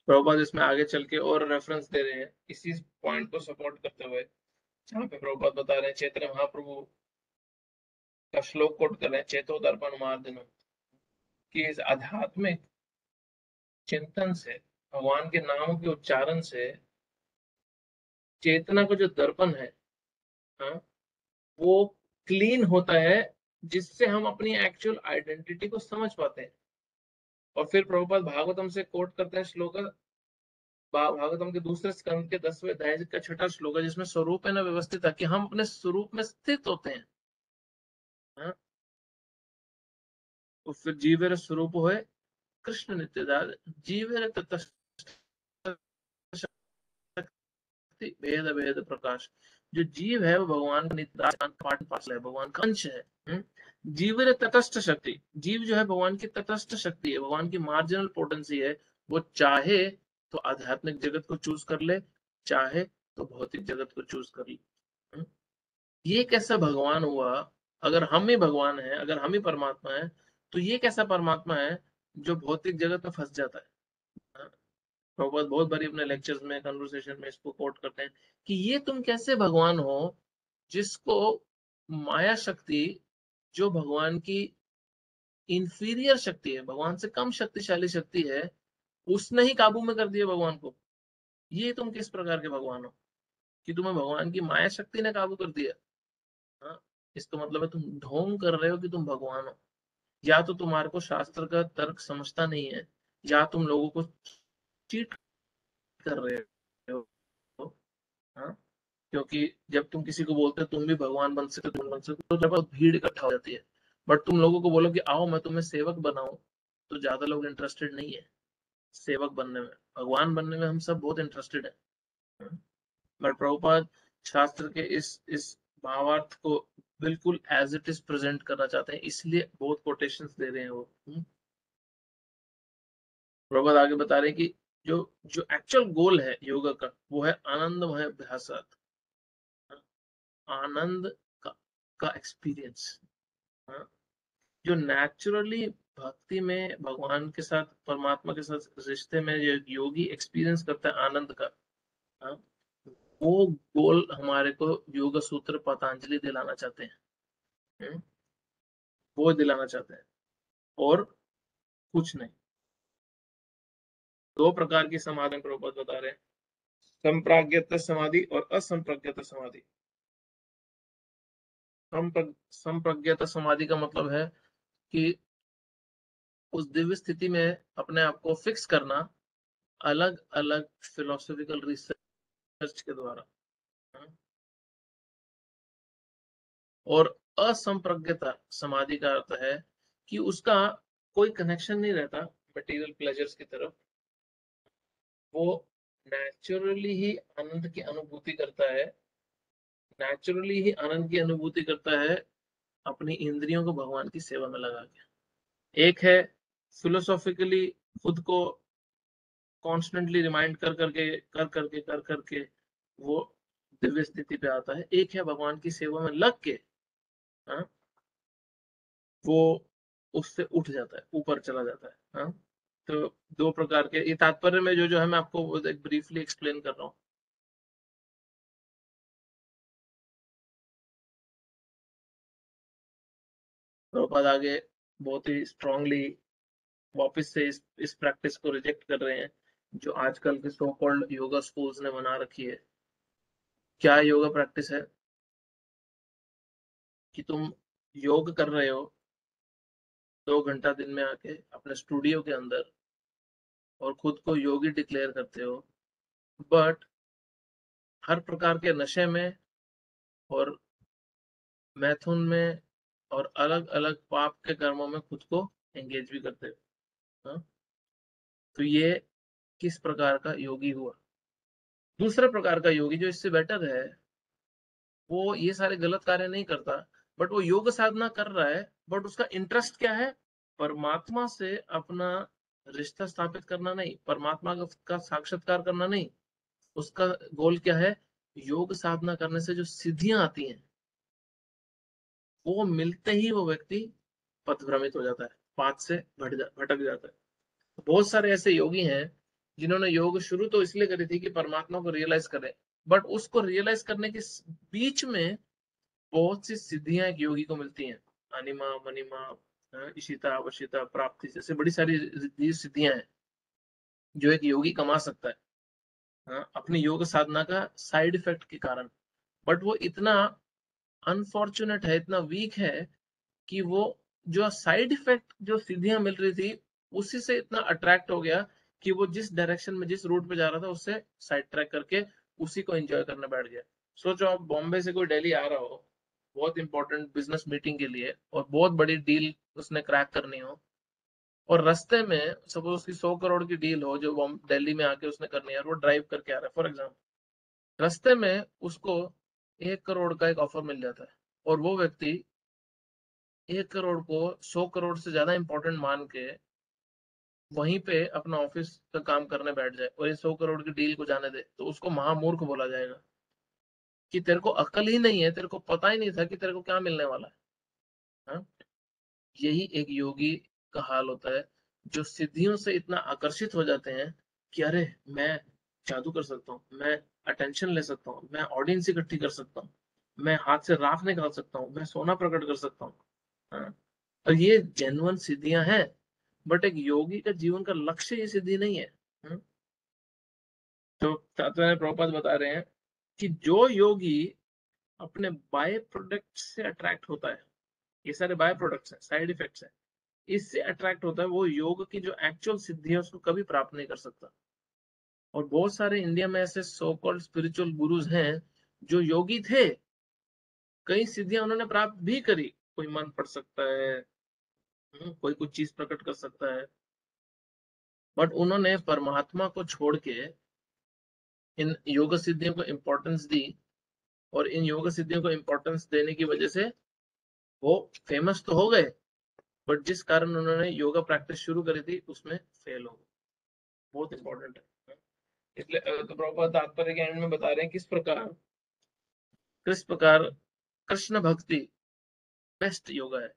प्रभुपाद इसमें आगे चल के और रेफरेंस दे रहे हैं इसी पॉइंट को सपोर्ट करते हुए, जहाँ पे प्रभुपाद बता रहे हैं चैतन्य महाप्रभु का श्लोक कोट कर रहे हैं, चेतो दर्पण मार्दन, कि इस आध्यात्मिक चिंतन से, भगवान के नामों के उच्चारण से चेतना का जो दर्पण है, हाँ, वो क्लीन होता है, जिससे हम अपनी एक्चुअल आइडेंटिटी को समझ पाते हैं। और फिर प्रभुपाद भागवतम से कोट करते हैं श्लोक, भागवतम के दूसरे स्कंद के 10वें अध्याय का 6वां श्लोक है, जिसमें स्वरूप है ना व्यवस्थित है, कि हम अपने स्वरूप में स्थित होते हैं। हाँ? तो फिर जीवेर स्वरूप है कृष्ण नित्यदार जीवेर शक्ति भेद भेद प्रकाश। जो जीव है वो भगवान का नित्य पार्ट एंड पार्सल है, भगवान का अंश है। जीव रे तटस्थ शक्ति, जीव जो है भगवान की तटस्थ शक्ति है, भगवान की मार्जिनल पोटेंसी है। वो चाहे तो आध्यात्मिक जगत को चूज कर ले, चाहे तो भौतिक जगत को चूज कर ले। ये कैसा भगवान हुआ? अगर हम ही भगवान हैं, अगर हम ही परमात्मा है, तो ये कैसा परमात्मा है जो भौतिक जगत में फंस जाता है? हाँ, प्रभुपाद बहुत बारी अपने लेक्चर्स में, कन्वर्सेशन में इसको कोट करते हैं कि ये तुम कैसे भगवान हो जिसको माया शक्ति, जो भगवान की इंफीरियर शक्ति है, भगवान से कम शक्तिशाली शक्ति है, उसने ही काबू में कर दिया भगवान को। ये तुम किस प्रकार के भगवान हो कि तुम्हें भगवान की माया शक्ति ने काबू कर दिया? हाँ, इसका मतलब है तुम ढोंग कर रहे हो कि तुम भगवान हो। या तो तुम्हारे को शास्त्र का तर्क समझता नहीं है, या तुम लोगों को चीट कर रहे हो। हाँ, क्योंकि जब तुम किसी को बोलते हो तुम भी भगवान बन सकते, तुम बन सकते, तो जब भीड़ इकट्ठा हो जाती है। बट तुम लोगों को बोलो कि आओ मैं तुम्हें सेवक बनाऊं, तो ज्यादा लोग इंटरेस्टेड नहीं है सेवक बनने में। भगवान बनने में हम सब बहुत इंटरेस्टेड है। बट प्रभुपाद शास्त्र के इस भावार्थ को बिल्कुल एज इट इज प्रेजेंट करना चाहते हैं, इसलिए बहुत कोटेशंस दे रहे हैं वो। प्रभुपाद आगे बता रहे हैं कि जो जो एक्चुअल गोल है योगा का, वो है आनंदमय अभ्यासात, आनंद का एक्सपीरियंस। जो नेचुरली भक्ति में भगवान के साथ, परमात्मा के साथ रिश्ते में जो योगी एक्सपीरियंस करता है आनंद का, हाँ, वो गोल हमारे को योग सूत्र पतंजलि दिलाना चाहते हैं। वो दिलाना चाहते हैं और कुछ नहीं। दो प्रकार की समाधि प्रभुपाद बता रहे हैं, संप्राज्ञत समाधि और असंप्रज्ञत समाधि। संप्रज्ञत समाधि का मतलब है कि उस दिव्य स्थिति में अपने आप को फिक्स करना अलग अलग फिलोसॉफिकल रिसर्च के द्वारा। और असंप्रज्ञता समाधि का अर्थ है कि उसका कोई कनेक्शन नहीं रहता मटेरियल प्लेजर्स की तरफ। वो नेचुरली ही आनंद की अनुभूति करता है, नेचुरली ही आनंद की अनुभूति करता है अपनी इंद्रियों को भगवान की सेवा में लगा के। एक है फिलोसॉफिकली खुद को कॉन्स्टेंटली रिमाइंड कर करके वो दिव्य स्थिति पे आता है। एक है भगवान की सेवा में लग के, हाँ, वो उससे उठ जाता है, ऊपर चला जाता है। हाँ, तो दो प्रकार के ये तात्पर्य में जो जो है मैं आपको एक ब्रीफली एक्सप्लेन कर रहा हूँ। प्रभुपाद आगे बहुत ही स्ट्रांगली वापस से इस प्रैक्टिस को रिजेक्ट कर रहे हैं जो आजकल के सो कॉल्ड योगा स्कूल्स ने बना रखी है। क्या योगा प्रैक्टिस है? कि तुम योग कर रहे हो 2 घंटा दिन में आके अपने स्टूडियो के अंदर और खुद को योगी डिक्लेयर करते हो, बट हर प्रकार के नशे में और मैथुन में और अलग अलग पाप के कर्मों में खुद को एंगेज भी करते हो। हाँ? तो ये किस प्रकार का योगी हुआ? दूसरे प्रकार का योगी जो इससे बेटर है, वो ये सारे गलत कार्य नहीं करता, बट वो योग साधना कर रहा है, बट उसका इंटरेस्ट क्या है? परमात्मा से अपना रिश्ता स्थापित करना नहीं, परमात्मा का साक्षात्कार करना नहीं। उसका गोल क्या है? योग साधना करने से जो सिद्धियां आती हैं, वो मिलते ही वो व्यक्ति पथभ्रमित हो जाता है, पाथ से भटक जाता है। बहुत सारे ऐसे योगी हैं जिन्होंने योग शुरू तो इसलिए करी थी कि परमात्मा को रियलाइज करें, बट उसको रियलाइज करने के बीच में बहुत सी सिद्धियां एक योगी को मिलती हैं। अनिमा मनिमा, इशिता वशिता प्राप्ति जैसे बड़ी सारी सिद्धियां हैं जो एक योगी कमा सकता है, अपनी योग साधना का साइड इफेक्ट के कारण। बट वो इतना अनफॉर्चुनेट है, इतना वीक है कि वो जो साइड इफेक्ट जो सिद्धियां मिल रही थी उसी से इतना अट्रैक्ट हो गया कि वो जिस डायरेक्शन में जिस रूट पे जा रहा था उससे साइड ट्रैक करके उसी को एंजॉय करने बैठ गया। सोचो आप बॉम्बे से कोई दिल्ली आ रहा हो बहुत इंपॉर्टेंट बिजनेस मीटिंग के लिए और बहुत बड़ी डील उसने क्रैक करनी हो, और रास्ते में सपोज उसकी 100 करोड़ की डील हो जो दिल्ली में आके उसने करनी है और वो ड्राइव करके आ रहा है फॉर एग्जाम्पल, रास्ते में उसको 1 करोड़ का एक ऑफर मिल जाता है और वो व्यक्ति 1 करोड़ को 100 करोड़ से ज्यादा इंपॉर्टेंट मान के वहीं पे अपना ऑफिस का काम करने बैठ जाए और ये 100 करोड़ की डील को जाने दे, तो उसको महामूर्ख बोला जाएगा कि तेरे को अकल ही नहीं है, तेरे को पता ही नहीं था कि तेरे को क्या मिलने वाला है। हाँ? यही एक योगी का हाल होता है, जो सिद्धियों से इतना आकर्षित हो जाते हैं कि अरे मैं जादू कर सकता हूँ, मैं अटेंशन ले सकता हूँ, मैं ऑडियंस इकट्ठी कर सकता हूँ, मैं हाथ से राख निकाल सकता हूँ, मैं सोना प्रकट कर सकता हूँ। हाँ? और ये जेन्युइन सिद्धियां हैं, बट एक योगी का जीवन का लक्ष्य ये सिद्धि नहीं है। हाँ? तो चाचा प्रभुपाद बता रहे हैं कि जो योगी अपने बाय प्रोडक्ट से अट्रैक्ट होता है, ये सारे बाय प्रोडक्ट्स हैं, साइड इफेक्ट्स हैं, इससे अट्रैक्ट होता है, वो योग की जो एक्चुअल सिद्धि है उसको कभी प्राप्त नहीं कर सकता। और बहुत सारे इंडिया में ऐसे सो कॉल्ड स्पिरिचुअल गुरुज हैं जो योगी थे, कई सिद्धियां उन्होंने प्राप्त भी करी। कोई मन पढ़ सकता है, कोई कुछ चीज प्रकट कर सकता है, बट उन्होंने परमात्मा को छोड़ के इन योग सिद्धियों को इम्पोर्टेंस दी, और इन योग सिद्धियों को इम्पोर्टेंस देने की वजह से वो फेमस तो हो गए, बट जिस कारण उन्होंने योगा प्रैक्टिस शुरू करी थी उसमें फेल हो गए। बहुत इंपॉर्टेंट है। इसलिए तो प्रभुपाद तात्पर्य के एंड में बता रहे हैं किस प्रकार कृष्ण भक्ति बेस्ट योगा है।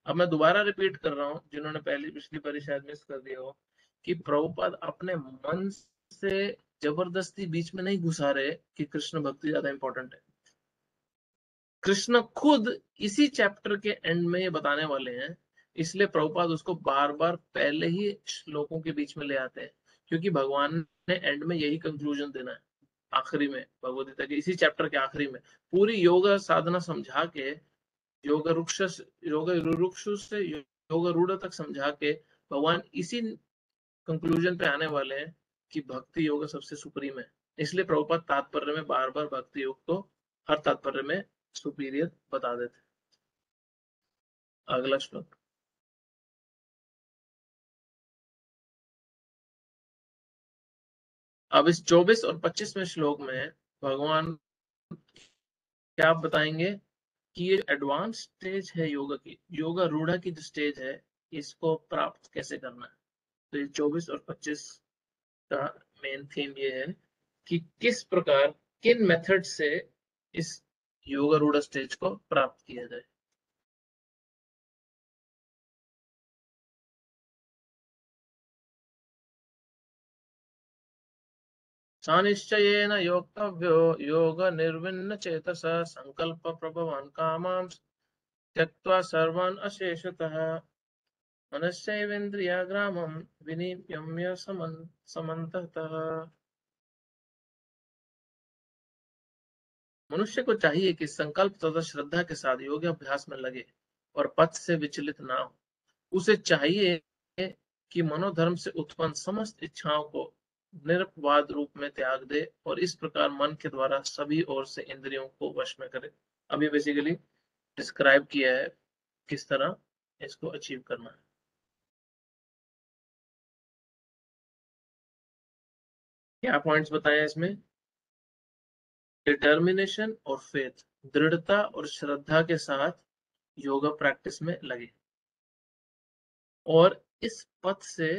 अब मैं दोबारा रिपीट कर रहा हूँ, जिन्होंने पहली पिछली बारी शायद मिस कर दिया हो, कि प्रभुपाद अपने मन से जबरदस्ती बीच में नहीं घुसा रहे कि कृष्ण भक्ति ज्यादा इंपॉर्टेंट है। कृष्ण खुद इसी चैप्टर के एंड में ये बताने वाले हैं, इसलिए प्रभुपाद उसको बार बार पहले ही श्लोकों के बीच में ले आते हैं, क्योंकि भगवान ने एंड में यही कंक्लूजन देना है। आखिरी में भगवद गीता के इसी चैप्टर के आखिरी में पूरी योग साधना समझा के, योग रुक्ष योग रुरुक्षु से योग रूढ़ तक समझा के भगवान इसी कंक्लूजन पे आने वाले हैं कि भक्ति योग सबसे सुप्रीम है। इसलिए प्रभुपाद तात्पर्य में बार बार भक्ति योग को हर तात्पर्य में सुपीरियर बता देते। अगला श्लोक। अब इस 24 और 25वें श्लोक में भगवान क्या आप बताएंगे कि ये एडवांस स्टेज है योगा की, योगा रूढ़ा की जो स्टेज है, इसको प्राप्त कैसे करना है। तो ये 24 और 25 का मेन थीम ये है कि किस प्रकार, किन मेथड से इस योगा रूढ़ा स्टेज को प्राप्त किया जाए। सा निश्चयेन योक्तव्यो योग निर्विण्ण चेतसा संकल्प प्रभवान कामां त्यक्त्वा सर्वान् अशेषतः मनश्चैवेन्द्रियाग्रामं विनियम्य समन्ततः। मनुष्य को चाहिए कि संकल्प तथा श्रद्धा के साथ योग अभ्यास में लगे और पथ से विचलित ना हो। उसे चाहिए कि मनोधर्म से उत्पन्न समस्त इच्छाओं को निरपवाद रूप में त्याग दे और इस प्रकार मन के द्वारा सभी ओर से इंद्रियों को वश में करे। अभी बेसिकली डिस्क्राइब किया है किस तरह इसको अचीव करना है। क्या पॉइंट्स बताए हैं इसमें? डिटर्मिनेशन और फेथ, दृढ़ता और श्रद्धा के साथ योगा प्रैक्टिस में लगे और इस पथ से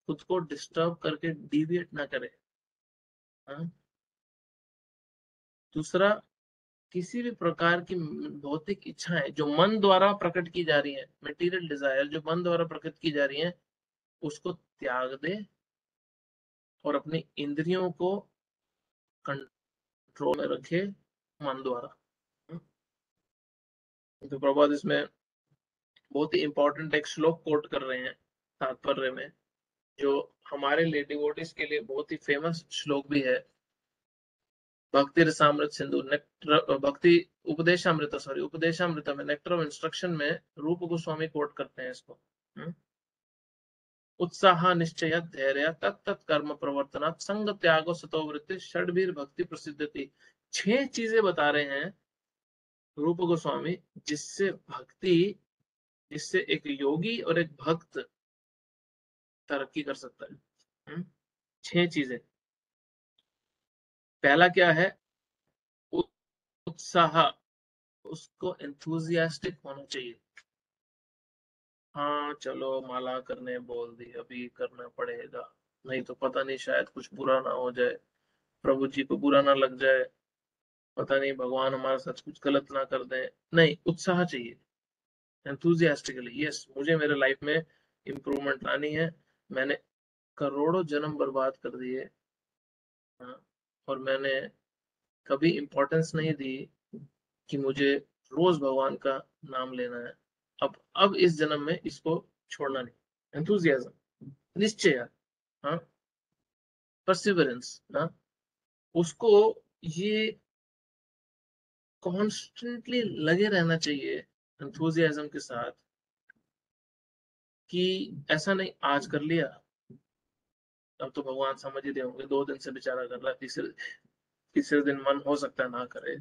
खुद को डिस्टर्ब करके डिविएट ना करे। हाँ? दूसरा, किसी भी प्रकार की भौतिक इच्छाएं जो मन द्वारा प्रकट की जा रही है, मटेरियल डिजायर जो मन द्वारा प्रकट की जा रही है, उसको त्याग दे और अपनी इंद्रियों को कंट्रोल में रखे मन द्वारा। तो प्रभात इसमें बहुत ही इंपॉर्टेंट एक श्लोक कोट कर रहे हैं तात्पर्य में, जो हमारे लिए डिवोटीज के लिए बहुत ही फेमस श्लोक भी है। भक्ति रसामृत सिंधु नेक्टर, भक्ति उपदेशामृत, सॉरी उपदेशामृत में नेक्टर ऑफ इंस्ट्रक्शन में रूप गोस्वामी कोट करते हैं इसको। हम्म? उत्साह निश्चय धैर्य तत्त कर्म प्रवर्तनात् संग त्यागो सतो वृत्ति षड्भीर भक्ति प्रसिद्ध थी। 6 चीजें बता रहे हैं रूप गोस्वामी जिससे भक्ति, जिससे एक योगी और एक भक्त तरक्की कर सकता है। 6 चीजें। पहला क्या है? उत्साह, उसको एंथुजियास्टिक होना चाहिए। हाँ चलो माला करने बोल दी, अभी करना पड़ेगा, नहीं तो पता नहीं शायद कुछ बुरा ना हो जाए, प्रभु जी को बुरा ना लग जाए, पता नहीं भगवान हमारे साथ कुछ गलत ना कर दें। नहीं, उत्साह चाहिए, एंथुजियास्टिकली, यस मुझे मेरे लाइफ में इम्प्रूवमेंट लानी है। मैंने करोड़ों जन्म बर्बाद कर दिए, हाँ, और मैंने कभी इम्पोर्टेंस नहीं दी कि मुझे रोज भगवान का नाम लेना है। अब इस जन्म में इसको छोड़ना नहीं। एंथुजियाज्म, निश्चय, हाँ, परसिवरेंस, हाँ, उसको ये कॉन्स्टेंटली लगे रहना चाहिए एंथुजियाज्म के साथ, कि ऐसा नहीं आज कर लिया, अब तो भगवान समझ ही रहे होंगे, 2 दिन से बेचारा कर रहा है, तीसरे तीसरे दिन मन हो सकता है ना करे,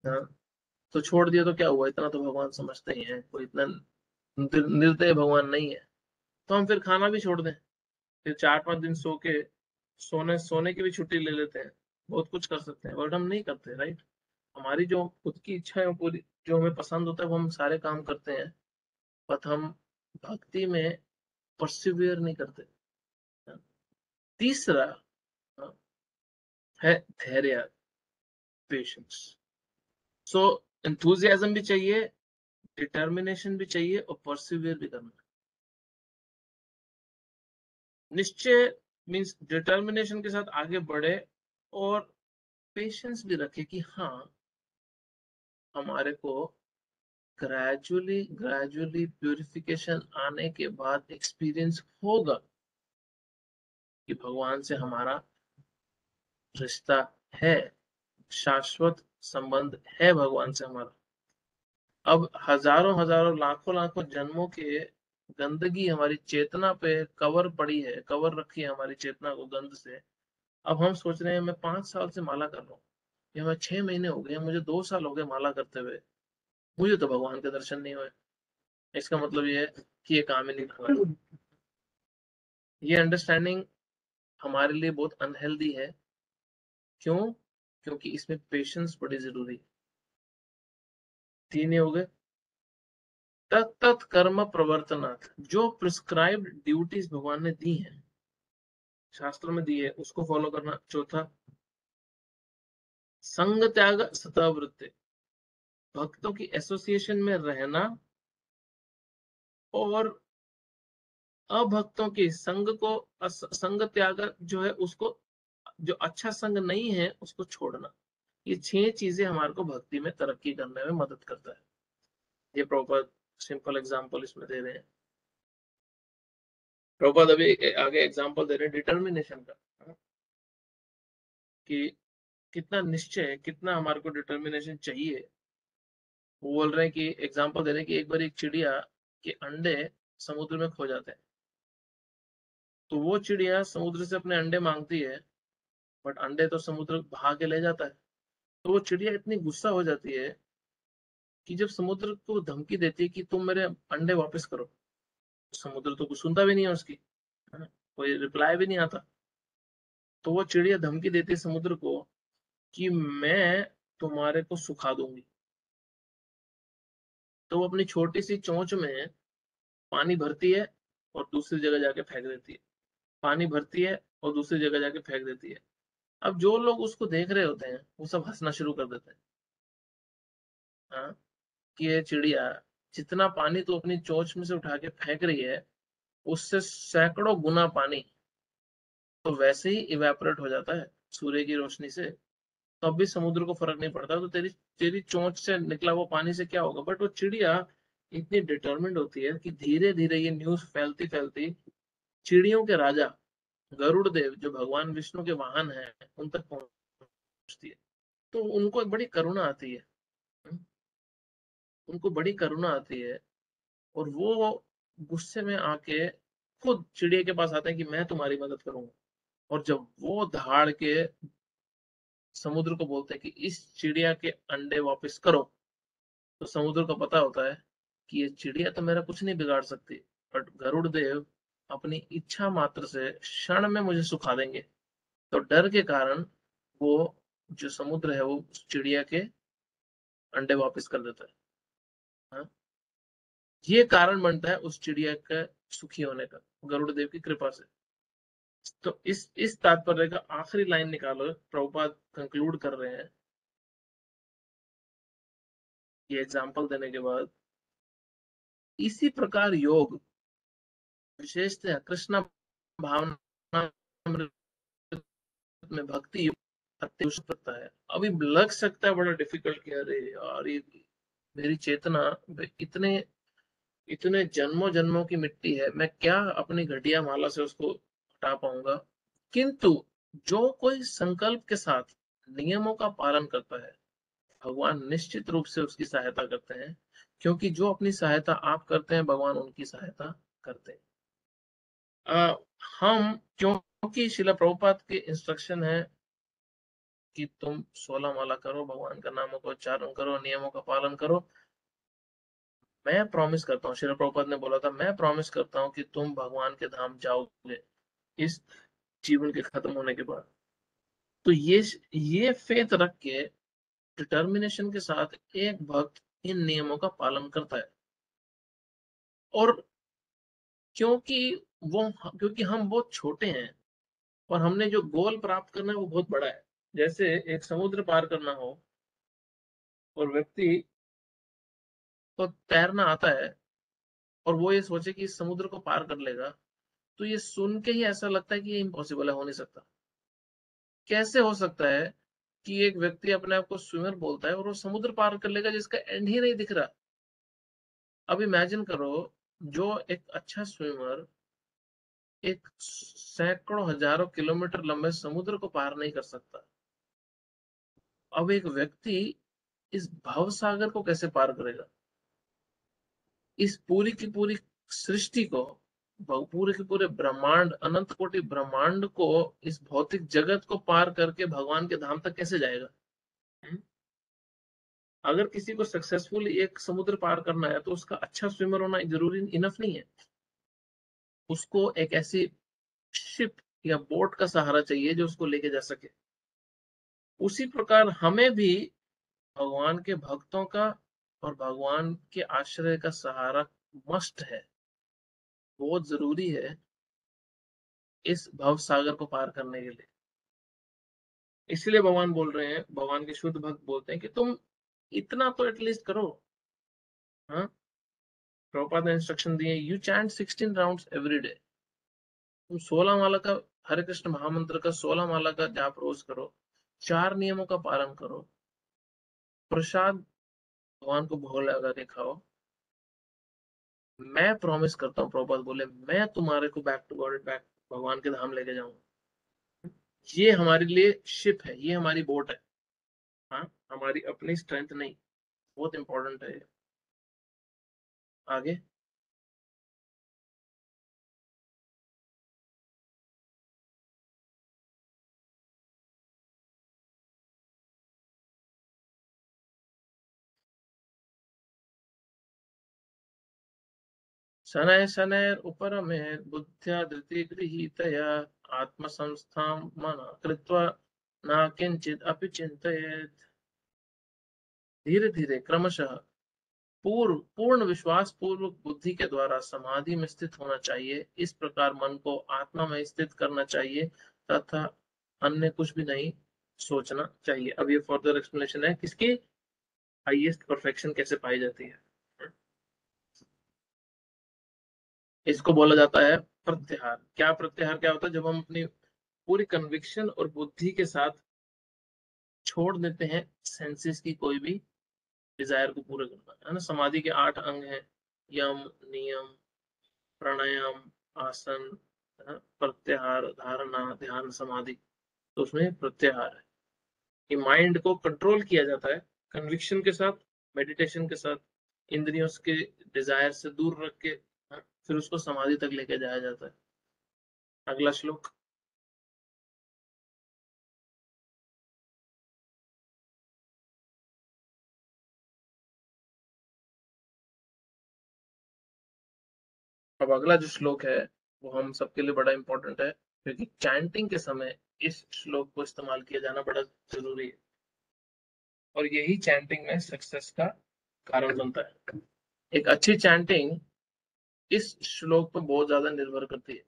हाँ, तो छोड़ दिया तो क्या हुआ, इतना तो भगवान समझते ही हैं, कोई इतना निर्दय भगवान नहीं है। तो हम फिर खाना भी छोड़ दें, फिर 4-5 दिन सो के, सोने सोने की भी छुट्टी ले लेते हैं, बहुत कुछ कर सकते हैं, बट हम नहीं करते, राइट। हमारी जो खुद की इच्छा है पूरी, जो हमें पसंद होता है वो हम सारे काम करते हैं, बट हम भक्ति में परसिवियर नहीं करते। तीसरा है धैर्य, पेशेंस। सो एंथुजियाज्म भी चाहिए, डिटर्मिनेशन भी चाहिए, और परसिवियर भी करना। निश्चय मीन्स डिटर्मिनेशन के साथ आगे बढ़े, और पेशेंस भी रखे कि हाँ, हमारे को ग्रेजुअली ग्रेजुअली प्यूरिफिकेशन आने के बाद एक्सपीरियंस होगा कि भगवान से हमारा रिश्ता है, शाश्वत संबंध है भगवान से हमारा। अब हजारों हजारों लाखों लाखों जन्मों के गंदगी हमारी चेतना पे कवर पड़ी है, कवर रखी है हमारी चेतना को गंद से। अब हम सोच रहे हैं मैं 5 साल से माला कर रहा हूँ, या मैं 6 महीने हो गए, मुझे 2 साल हो गए माला करते हुए, मुझे तो भगवान के दर्शन नहीं हुए। इसका मतलब ये है कि ये काम ही नहीं कर रहा। ये अंडरस्टैंडिंग हमारे लिए बहुत अनहेल्दी है। क्यों? क्योंकि इसमें पेशेंस बड़ी जरूरी है। 3 ही हो गए। तत्त कर्म प्रवर्तनात्, जो प्रिस्क्राइब्ड ड्यूटीज भगवान ने दी हैं, शास्त्रों में दी है, उसको फॉलो करना। चौथा, संग त्याग सतावृत्ति, भक्तों की एसोसिएशन में रहना, और अभक्तों के संग को, संग त्याग जो है उसको, जो अच्छा संग नहीं है उसको छोड़ना। ये 6 चीजें हमारे को भक्ति में तरक्की करने में मदद करता है। ये प्रॉपर सिंपल एग्जांपल इसमें दे रहे हैं प्रभुपाद, अभी आगे एग्जांपल दे रहे हैं डिटर्मिनेशन का, कि कितना निश्चय, कितना हमारे को डिटर्मिनेशन चाहिए। वो बोल रहे हैं कि एग्जांपल दे रहे हैं कि एक बार एक चिड़िया के अंडे समुद्र में खो जाते हैं, तो वो चिड़िया समुद्र से अपने अंडे मांगती है, बट अंडे तो समुद्र बहा के ले जाता है। तो वो चिड़िया इतनी गुस्सा हो जाती है कि जब समुद्र को धमकी देती है कि तुम मेरे अंडे वापस करो, समुद्र तो कुछ सुनता भी नहीं है उसकी, है ना? कोई रिप्लाई भी नहीं आता। तो वो चिड़िया धमकी देती है समुद्र को कि मैं तुम्हारे को सुखा दूंगी। तो वो अपनी छोटी सी चोंच में पानी भरती है और दूसरी जगह जाके फेंक देती है, पानी भरती है और दूसरी जगह जाके फेंक देती है। अब जो लोग उसको देख रहे होते हैं वो सब हंसना शुरू कर देते हैं, हाँ, कि ये चिड़िया जितना पानी तो अपनी चोंच में से उठा के फेंक रही है, उससे सैकड़ों गुना पानी तो वैसे ही इवेपोरेट हो जाता है सूर्य की रोशनी से। तब भी समुद्र को फर्क नहीं पड़ता, तो तेरी तेरी चोंच से निकला वो पानी से क्या होगा। बट वो चिड़िया इतनी डिटर्मिन्ड होती है कि धीरे धीरे ये न्यूज फैलती फैलती चिड़ियों के राजा गरुड़ देव, जो भगवान विष्णु के वाहन हैं, उन तक पहुंचती है। तो उनको एक बड़ी करुणा आती है, उनको बड़ी करुणा आती है, और वो गुस्से में आके खुद चिड़िया के पास आते हैं कि मैं तुम्हारी मदद करूंगा। और जब वो दहाड़ के समुद्र को बोलते हैं कि इस चिड़िया के अंडे वापस करो, तो समुद्र को पता होता है कि ये चिड़िया तो मेरा कुछ नहीं बिगाड़ सकती, बट गरुड़ देव अपनी इच्छा मात्र से क्षण में मुझे सुखा देंगे। तो डर के कारण वो जो समुद्र है वो उस चिड़िया के अंडे वापस कर देता है। हाँ? ये कारण बनता है उस चिड़िया का सुखी होने का, गरुड़ देव की कृपा से। तो इस तात्पर्य का आखिरी लाइन निकालो, प्रभुपाद कंक्लूड कर रहे हैं ये एग्जाम्पल देने के बाद, इसी प्रकार योग विशेषतः कृष्ण भावना में भक्ति अत्युष्ट करता है। अभी लग सकता है बड़ा डिफिकल्ट कि अरे यार ये मेरी चेतना इतने इतने जन्मों जन्मों की मिट्टी है, मैं क्या अपनी घटिया माला से उसको हटा पाऊंगा। किंतु जो कोई संकल्प के साथ नियमों का पालन करता है, भगवान निश्चित रूप से उसकी सहायता करते हैं, क्योंकि जो अपनी सहायता आप करते हैं भगवान उनकी सहायता करते हैं। हम क्योंकि शिला प्रभुपाद के इंस्ट्रक्शन है कि तुम 16 माला करो, भगवान का नामों का उच्चारण करो, नियमों का पालन करो, मैं प्रॉमिस करता हूँ, शिला प्रभुपाद ने बोला था, मैं प्रॉमिस करता हूँ कि तुम भगवान के धाम जाओगे इस जीवन के खत्म होने के बाद। तो ये फेथ रख के डिटर्मिनेशन के साथ एक भक्त इन नियमों का पालन करता है। और क्योंकि क्योंकि हम बहुत छोटे हैं और हमने जो गोल प्राप्त करना है वो बहुत बड़ा है। जैसे एक समुद्र पार करना हो और व्यक्ति को तैरना आता है और वो ये सोचे कि इस समुद्र को पार कर लेगा, तो ये सुन के ही ऐसा लगता है कि ये इम्पॉसिबल है, हो नहीं सकता। कैसे हो सकता है कि एक व्यक्ति अपने आप को स्विमर बोलता है और वो समुद्र पार कर लेगा जिसका एंड ही नहीं दिख रहा। अब इमेजिन करो, जो एक अच्छा स्विमर एक सैकड़ों हजारों किलोमीटर लंबे समुद्र को पार नहीं कर सकता, अब एक व्यक्ति इस भव सागर को कैसे पार करेगा। इस पूरी की पूरी सृष्टि को, पूरे के पूरे ब्रह्मांड, अनंत कोटि ब्रह्मांड को, इस भौतिक जगत को पार करके भगवान के धाम तक कैसे जाएगा। हम्म? अगर किसी को सक्सेसफुली एक समुद्र पार करना है तो उसका अच्छा स्विमर होना जरूरी इनफ नहीं है, उसको एक ऐसी शिप या बोट का सहारा चाहिए जो उसको लेके जा सके। उसी प्रकार हमें भी भगवान के भक्तों का और भगवान के आश्रय का सहारा मस्ट है, बहुत जरूरी है इस भव सागर को पार करने के लिए। इसलिए भगवान बोल रहे हैं, भगवान के शुद्ध भक्त बोलते हैं कि तुम इतना तो एटलीस्ट करो। हाँ, प्रभुपाद ने इंस्ट्रक्शन दिए, you chant 16 rounds every day. तुम 16 माला का, हरे कृष्ण महामंत्र का 16 माला का जाप रोज करो, 4 नियमों का पालन करो, प्रसाद भगवान को भोग लगा के खाओ। मैं प्रॉमिस करता हूँ, प्रभुपाद बोले, मैं तुम्हारे को बैक टू गॉड, बैक भगवान के धाम लेके जाऊंगा। ये हमारे लिए शिप है, ये हमारी बोट है। हाँ, हमारी अपनी स्ट्रेंथ नहीं, बहुत इंपॉर्टेंट है ये। आगे, शनैः शनैरुपरमेत् बुद्ध्या धृतिगृहीतया आत्मसंस्थां मनः कृत्वा न किंचित अपि चिंतयेत्। धीरे धीरे क्रमशः पूर्ण विश्वास पूर्वक बुद्धि के द्वारा समाधि में स्थित होना चाहिए। इस प्रकार मन को आत्मा में स्थित करना चाहिए तथा अन्य कुछ भी नहीं सोचना चाहिए। अब ये फर्दर एक्सप्लेनेशन है किसकी हाईएस्ट परफेक्शन कैसे पाई जाती है। इसको बोला जाता है प्रत्याहार। क्या प्रत्याहार क्या होता है, जब हम अपनी पूरी कन्विक्शन और बुद्धि के साथ छोड़ देते हैं सेंसेस की कोई भी डिजायर को पूरा करना, है ना। समाधि के 8 अंग हैं, यम, नियम, प्राणायाम, आसन, प्रत्याहार, धारणा, ध्यान, समाधि। तो उसमें प्रत्याहार है कि माइंड को कंट्रोल किया जाता है कन्विक्शन के साथ, मेडिटेशन के साथ, इंद्रियों के डिजायर से दूर रख के, फिर उसको समाधि तक लेके जाया जाता है। अगला श्लोक। अब अगला जो श्लोक है वो हम सबके लिए बड़ा इंपॉर्टेंट है, क्योंकि चैंटिंग के समय इस श्लोक को इस्तेमाल किया जाना बड़ा जरूरी है, और यही चैंटिंग में सक्सेस का कारण बनता है। एक अच्छी चैंटिंग इस श्लोक पर बहुत ज्यादा निर्भर करती है।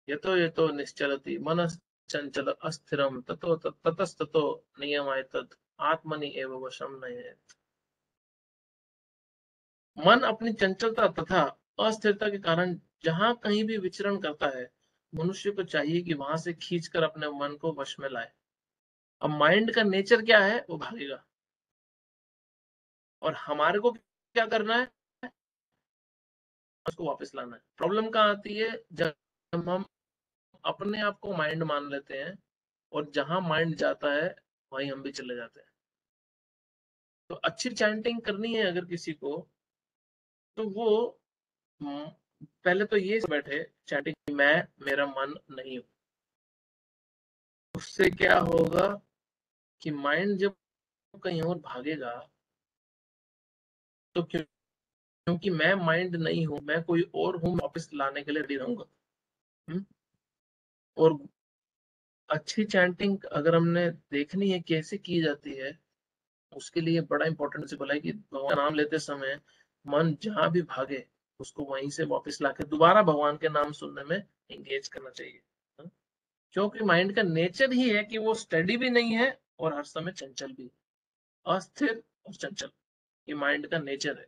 यतो निश्चलति मनः चंचल अस्थिरम ततो ततस्ततो नियमायतत् आत्मनि एव वशम नयेत्। मन अपनी चंचलता तथा अस्थिरता के कारण जहां कहीं भी विचरण करता है, मनुष्य को चाहिए कि वहां से खींचकर अपने मन को वश में लाए। अब माइंड का नेचर क्या है, वो भागेगा, और हमारे को क्या करना है, उसको वापस लाना है। प्रॉब्लम कहाँ आती है, जब हम अपने आप को माइंड मान लेते हैं और जहां माइंड जाता है वहीं हम भी चले जाते हैं। तो अच्छी चैंटिंग करनी है अगर किसी को, तो वो पहले तो ये बैठे चैंटिंग, मैं मेरा मन नहीं हूं। उससे क्या होगा कि माइंड जब कहीं और भागेगा, तो क्योंकि मैं माइंड नहीं हूं, मैं कोई और हूं, वापस लाने के लिए रेडी रहूंगा। हम्म? और अच्छी चैंटिंग अगर हमने देखनी है कैसे की जाती है, उसके लिए बड़ा इंपॉर्टेंट प्रिंसिपल है कि भगवान का नाम लेते समय मन जहां भी भागे, उसको वहीं से वापस लाके दोबारा भगवान के नाम सुनने में एंगेज करना चाहिए। क्योंकि माइंड का नेचर ही है कि वो स्टडी भी नहीं है और हर समय चंचल भी है, अस्थिर और चंचल। ये माइंड का नेचर है।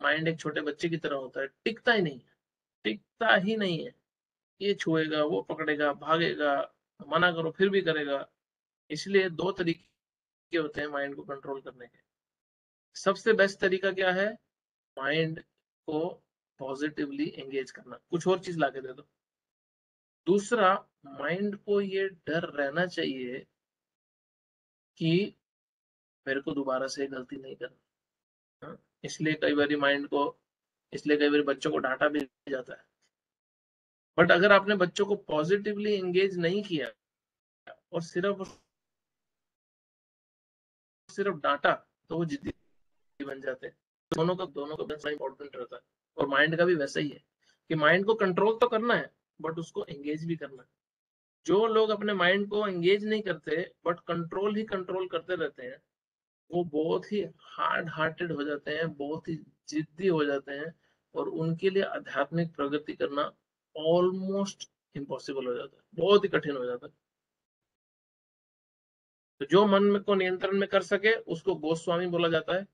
माइंड एक छोटे बच्चे की तरह होता है, टिकता ही नहीं है, टिकता ही नहीं है। ये छुएगा, वो पकड़ेगा, भागेगा, मना करो फिर भी करेगा। इसलिए दो तरीके होते हैं माइंड को कंट्रोल करने के। सबसे बेस्ट तरीका क्या है, माइंड को पॉजिटिवली एंगेज करना, कुछ और चीज लाके दे दो। दूसरा, माइंड को ये डर रहना चाहिए कि मेरे को दोबारा से गलती नहीं करनी। हाँ? इसलिए कई बार माइंड को, इसलिए कई बार बच्चों को डांटा भी जाता है। बट अगर आपने बच्चों को पॉजिटिवली एंगेज नहीं किया और सिर्फ डांटा, तो वो जिद्दी बन जाते हैं। दोनों का बैलेंस इंपॉर्टेंट रहता है। और माइंड का भी वैसा ही है कि माइंड को कंट्रोल तो करना है, बट उसको एंगेज भी करना है। जो लोग अपने माइंड को एंगेज नहीं करते बट कंट्रोल ही कंट्रोल करते रहते हैं, वो बहुत ही हार्ड हार्टेड हो जाते हैं, बहुत ही जिद्दी हो जाते हैं, और उनके लिए आध्यात्मिक प्रगति करना ऑलमोस्ट इम्पॉसिबल हो जाता है, बहुत ही कठिन हो जाता है। तो जो मन में को नियंत्रण में कर सके उसको गोस्वामी बोला जाता है,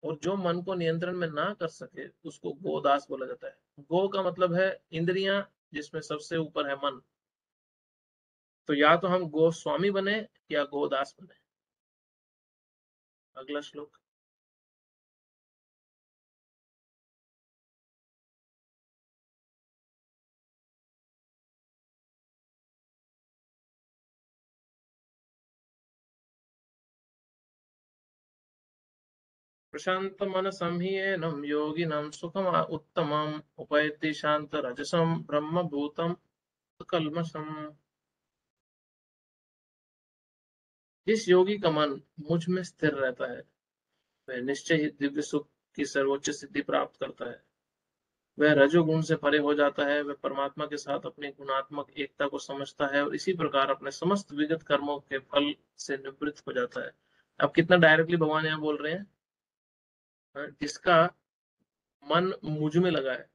और जो मन को नियंत्रण में ना कर सके उसको गोदास बोला जाता है। गो का मतलब है इंद्रियां, जिसमें सबसे ऊपर है मन। तो या तो हम गोस्वामी बने या गोदास बने। अगला श्लोक। प्रशांत मन संहियेनं योगिनं सुखम उत्तमम् उपैति शांत रजसम ब्रह्म भूतम कल्मषम। जिस योगी का मन मुझ में स्थिर रहता है, वह निश्चय ही दिव्य सुख की सर्वोच्च सिद्धि प्राप्त करता है। वह रजोगुण से परे हो जाता है, वह परमात्मा के साथ अपनी गुणात्मक एकता को समझता है और इसी प्रकार अपने समस्त विगत कर्मों के फल से निवृत्त हो जाता है। अब कितना डायरेक्टली भगवान यहाँ बोल रहे हैं, जिसका मन मुझ में लगा है,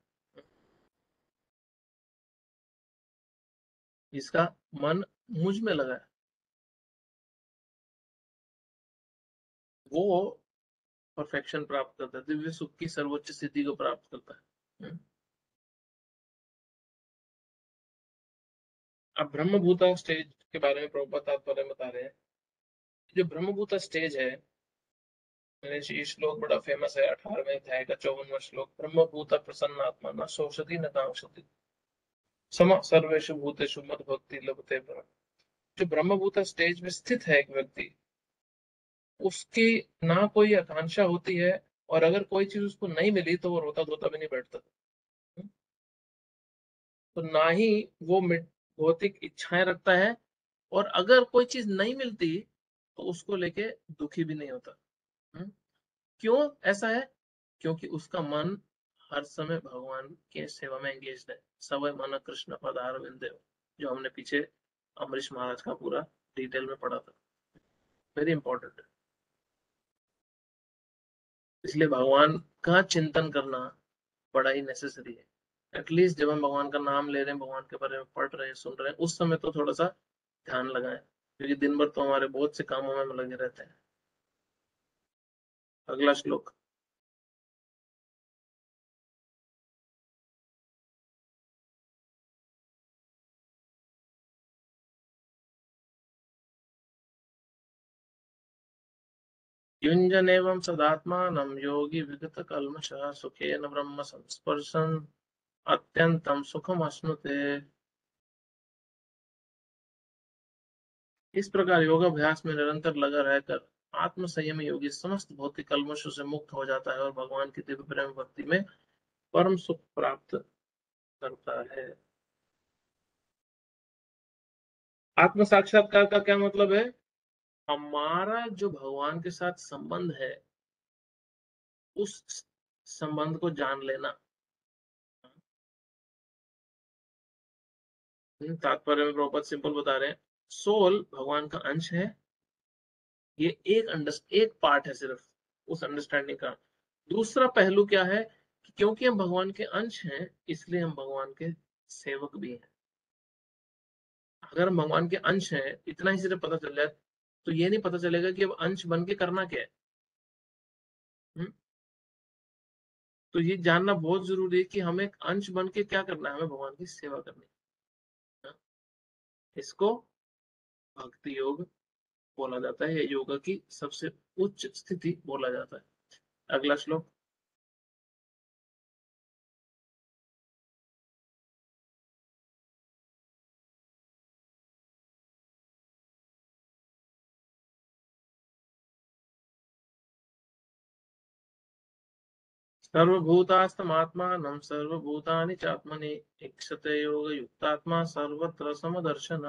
जिसका मन मुझ में लगा है, वो परफेक्शन प्राप्त करता है, दिव्य सुख की सर्वोच्च सिद्धि को प्राप्त करता है। अब ब्रह्मभूता स्टेज के बारे में प्रभुपाद तात्पर्य बता रहे हैं। जो ब्रह्मभूता स्टेज है, ये श्लोक बड़ा फेमस है, 18वें अध्याय का 54वां श्लोक। ब्रह्मभूता प्रसन्न आत्मा न शोषति न कांक्षति सम सर्वेषु भूतेषु मद भक्ति लभते परम। जो ब्रह्मभूता स्टेज में स्थित है एक व्यक्ति, उसकी ना कोई आकांक्षा होती है, और अगर कोई चीज उसको नहीं मिली तो वो रोता धोता भी नहीं बैठता। तो ना ही वो भौतिक इच्छाएं रखता है, और अगर कोई चीज नहीं मिलती तो उसको लेके दुखी भी नहीं होता। हम्म? क्यों ऐसा है? क्योंकि उसका मन हर समय भगवान के सेवा में एंगेज है। सवय मन कृष्ण पदार विंदेव, जो हमने पीछे अमरीश महाराज का पूरा डिटेल में पढ़ा था। Very important. इसलिए भगवान का चिंतन करना बड़ा ही नेसेसरी है। एटलीस्ट जब हम भगवान का नाम ले रहे हैं, भगवान के बारे में पढ़ रहे हैं, सुन रहे हैं, उस समय तो थोड़ा सा ध्यान लगाएं, क्योंकि दिन भर तो हमारे बहुत से कामों में लगे रहते हैं। अगला श्लोक। युञ्जनेवं सदात्मानं योगी विगत कल्मषः सुखेन ब्रह्म संस्पर्शन अत्यंतम सुखमश्नुते। इस प्रकार योगाभ्यास में निरंतर लगा रहकर आत्म संयम योगी समस्त भौतिक कल्मशों से मुक्त हो जाता है और भगवान की दिव्य प्रेम भक्ति में परम सुख प्राप्त करता है। आत्म साक्षात्कार का क्या मतलब है? हमारा जो भगवान के साथ संबंध है, उस संबंध को जान लेना। तात्पर्य में प्रॉपर सिंपल बता रहे हैं, सोल भगवान का अंश है। ये एक पार्ट है सिर्फ उस अंडरस्टैंडिंग का। दूसरा पहलू क्या है कि क्योंकि हम भगवान के अंश हैं, इसलिए हम भगवान के सेवक भी हैं। अगर हम भगवान के अंश हैं, इतना ही सिर्फ पता चल जाए, तो ये नहीं पता चलेगा कि अब अंश बन के करना क्या है। हम्म? तो ये जानना बहुत जरूरी है कि हमें एक अंश बन के क्या करना है, हमें भगवान की सेवा करनी है। इसको भक्ति योग बोला जाता है, या योगा की सबसे उच्च स्थिति बोला जाता है। अगला श्लोक। सर्वभूतास्तमात्मानं सर्वभूतानि चात्मनि ईक्षते योगयुक्तात्मा सर्वत्र समदर्शन।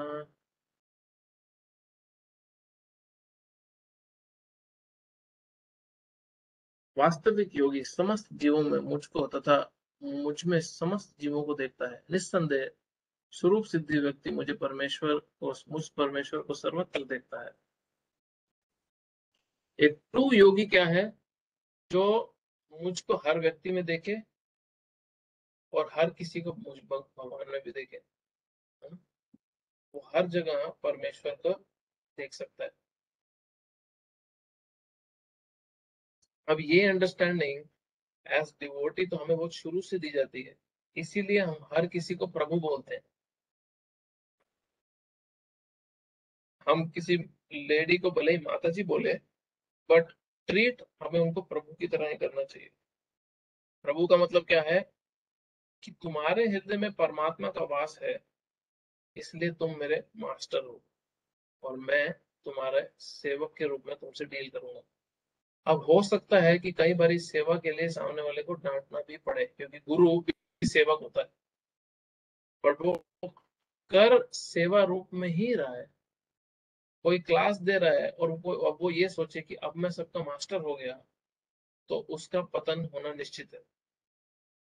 वास्तविक योगी समस्त जीवों में मुझको तथा मुझ में समस्त जीवों को देखता है। निस्संदेह स्वरूप सिद्धि व्यक्ति मुझे परमेश्वर को मुझ परमेश्वर को सर्वत्र देखता है। एक ट्रू योगी क्या है? जो मुझको हर व्यक्ति में देखे और हर किसी को मुझ भगवान में भी देखे। है ना? वो हर जगह परमेश्वर को देख सकता है। अब ये अंडरस्टैंडिंग एज डिवोटी तो हमें बहुत शुरू से दी जाती है, इसीलिए हम हर किसी को प्रभु बोलते हैं। हम किसी लेडी को भले ही माता जी बोले, बट ट्रीट हमें उनको प्रभु की तरह ही करना चाहिए। प्रभु का मतलब क्या है कि तुम्हारे हृदय में परमात्मा का वास है, इसलिए तुम मेरे मास्टर हो और मैं तुम्हारे सेवक के रूप में तुमसे डील करूंगा। अब हो सकता है कि कई बार इस सेवा के लिए सामने वाले को डांटना भी पड़े, क्योंकि गुरु भी सेवक होता है, बट वो कर सेवा रूप में ही रहा है। कोई क्लास दे रहा है और अब वो ये सोचे कि अब मैं सबका मास्टर हो गया, तो उसका पतन होना निश्चित है।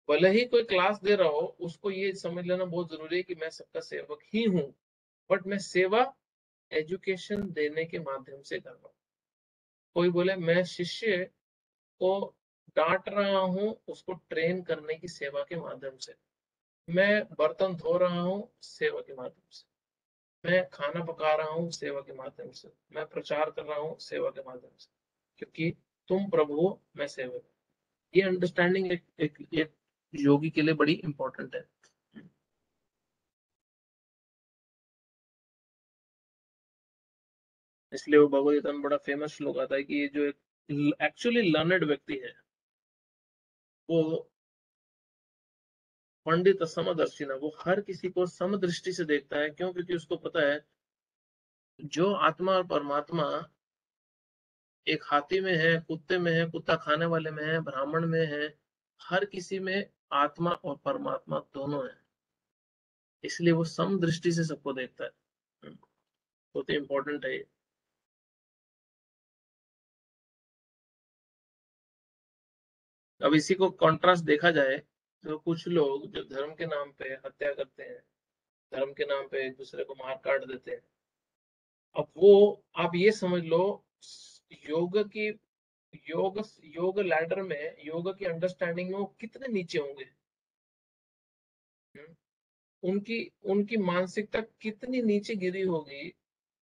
भले ही कोई क्लास दे रहा हो, उसको ये समझ लेना बहुत जरूरी है कि मैं सबका सेवक ही हूँ, बट मैं सेवा एजुकेशन देने के माध्यम से कर रहा हूँ। कोई बोले मैं शिष्य को डांट रहा हूँ उसको ट्रेन करने की सेवा के माध्यम से, मैं बर्तन धो रहा हूँ सेवा के माध्यम से, मैं खाना पका रहा हूँ सेवा के माध्यम से, मैं प्रचार कर रहा हूँ सेवा के माध्यम से, क्योंकि तुम प्रभु हो, मैं सेवक। ये अंडरस्टैंडिंग एक योगी के लिए बड़ी इंपॉर्टेंट है। इसलिए वो भगवद गीता में बड़ा फेमस श्लोक आता है कि ये जो एक एक्चुअली लर्नेड व्यक्ति है, वो पंडित समदर्शी ना, वो हर किसी को समदृष्टि से देखता है। क्यों? क्योंकि उसको पता है जो आत्मा और परमात्मा एक हाथी में है, कुत्ते में है, कुत्ता खाने वाले में है, ब्राह्मण में है, हर किसी में आत्मा और परमात्मा दोनों है। इसलिए वो समदृष्टि से सबको देखता है। बहुत ही इंपॉर्टेंट है ये। अब इसी को कॉन्ट्रास्ट देखा जाए तो कुछ लोग जो धर्म के नाम पे हत्या करते हैं, धर्म के नाम पे एक दूसरे को मार काट देते हैं, अब वो आप ये समझ लो योग की योग योग लैडर में, योग की अंडरस्टैंडिंग में वो कितने नीचे होंगे। हम्म? उनकी उनकी मानसिकता कितनी नीचे गिरी होगी,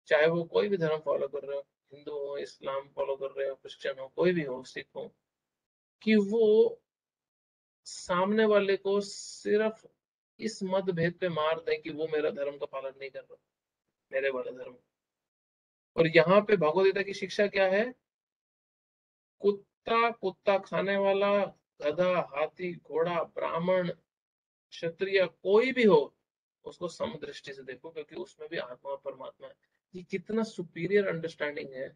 चाहे वो कोई भी धर्म फॉलो कर रहे हो, हिंदू हो, इस्लाम फॉलो कर रहे हो, क्रिश्चियन हो, कोई भी हो, सिख हो, कि वो सामने वाले को सिर्फ इस मतभेद पे मार दें कि वो मेरा धर्म का पालन नहीं कर रहा, मेरे वाला धर्म। और यहाँ पे भगवद गीता की शिक्षा क्या है? कुत्ता कुत्ता खाने वाला, गधा, हाथी, घोड़ा, ब्राह्मण, क्षत्रिय, कोई भी हो, उसको समदृष्टि से देखो, क्योंकि उसमें भी आत्मा और परमात्मा है। ये कितना सुपीरियर अंडरस्टैंडिंग है।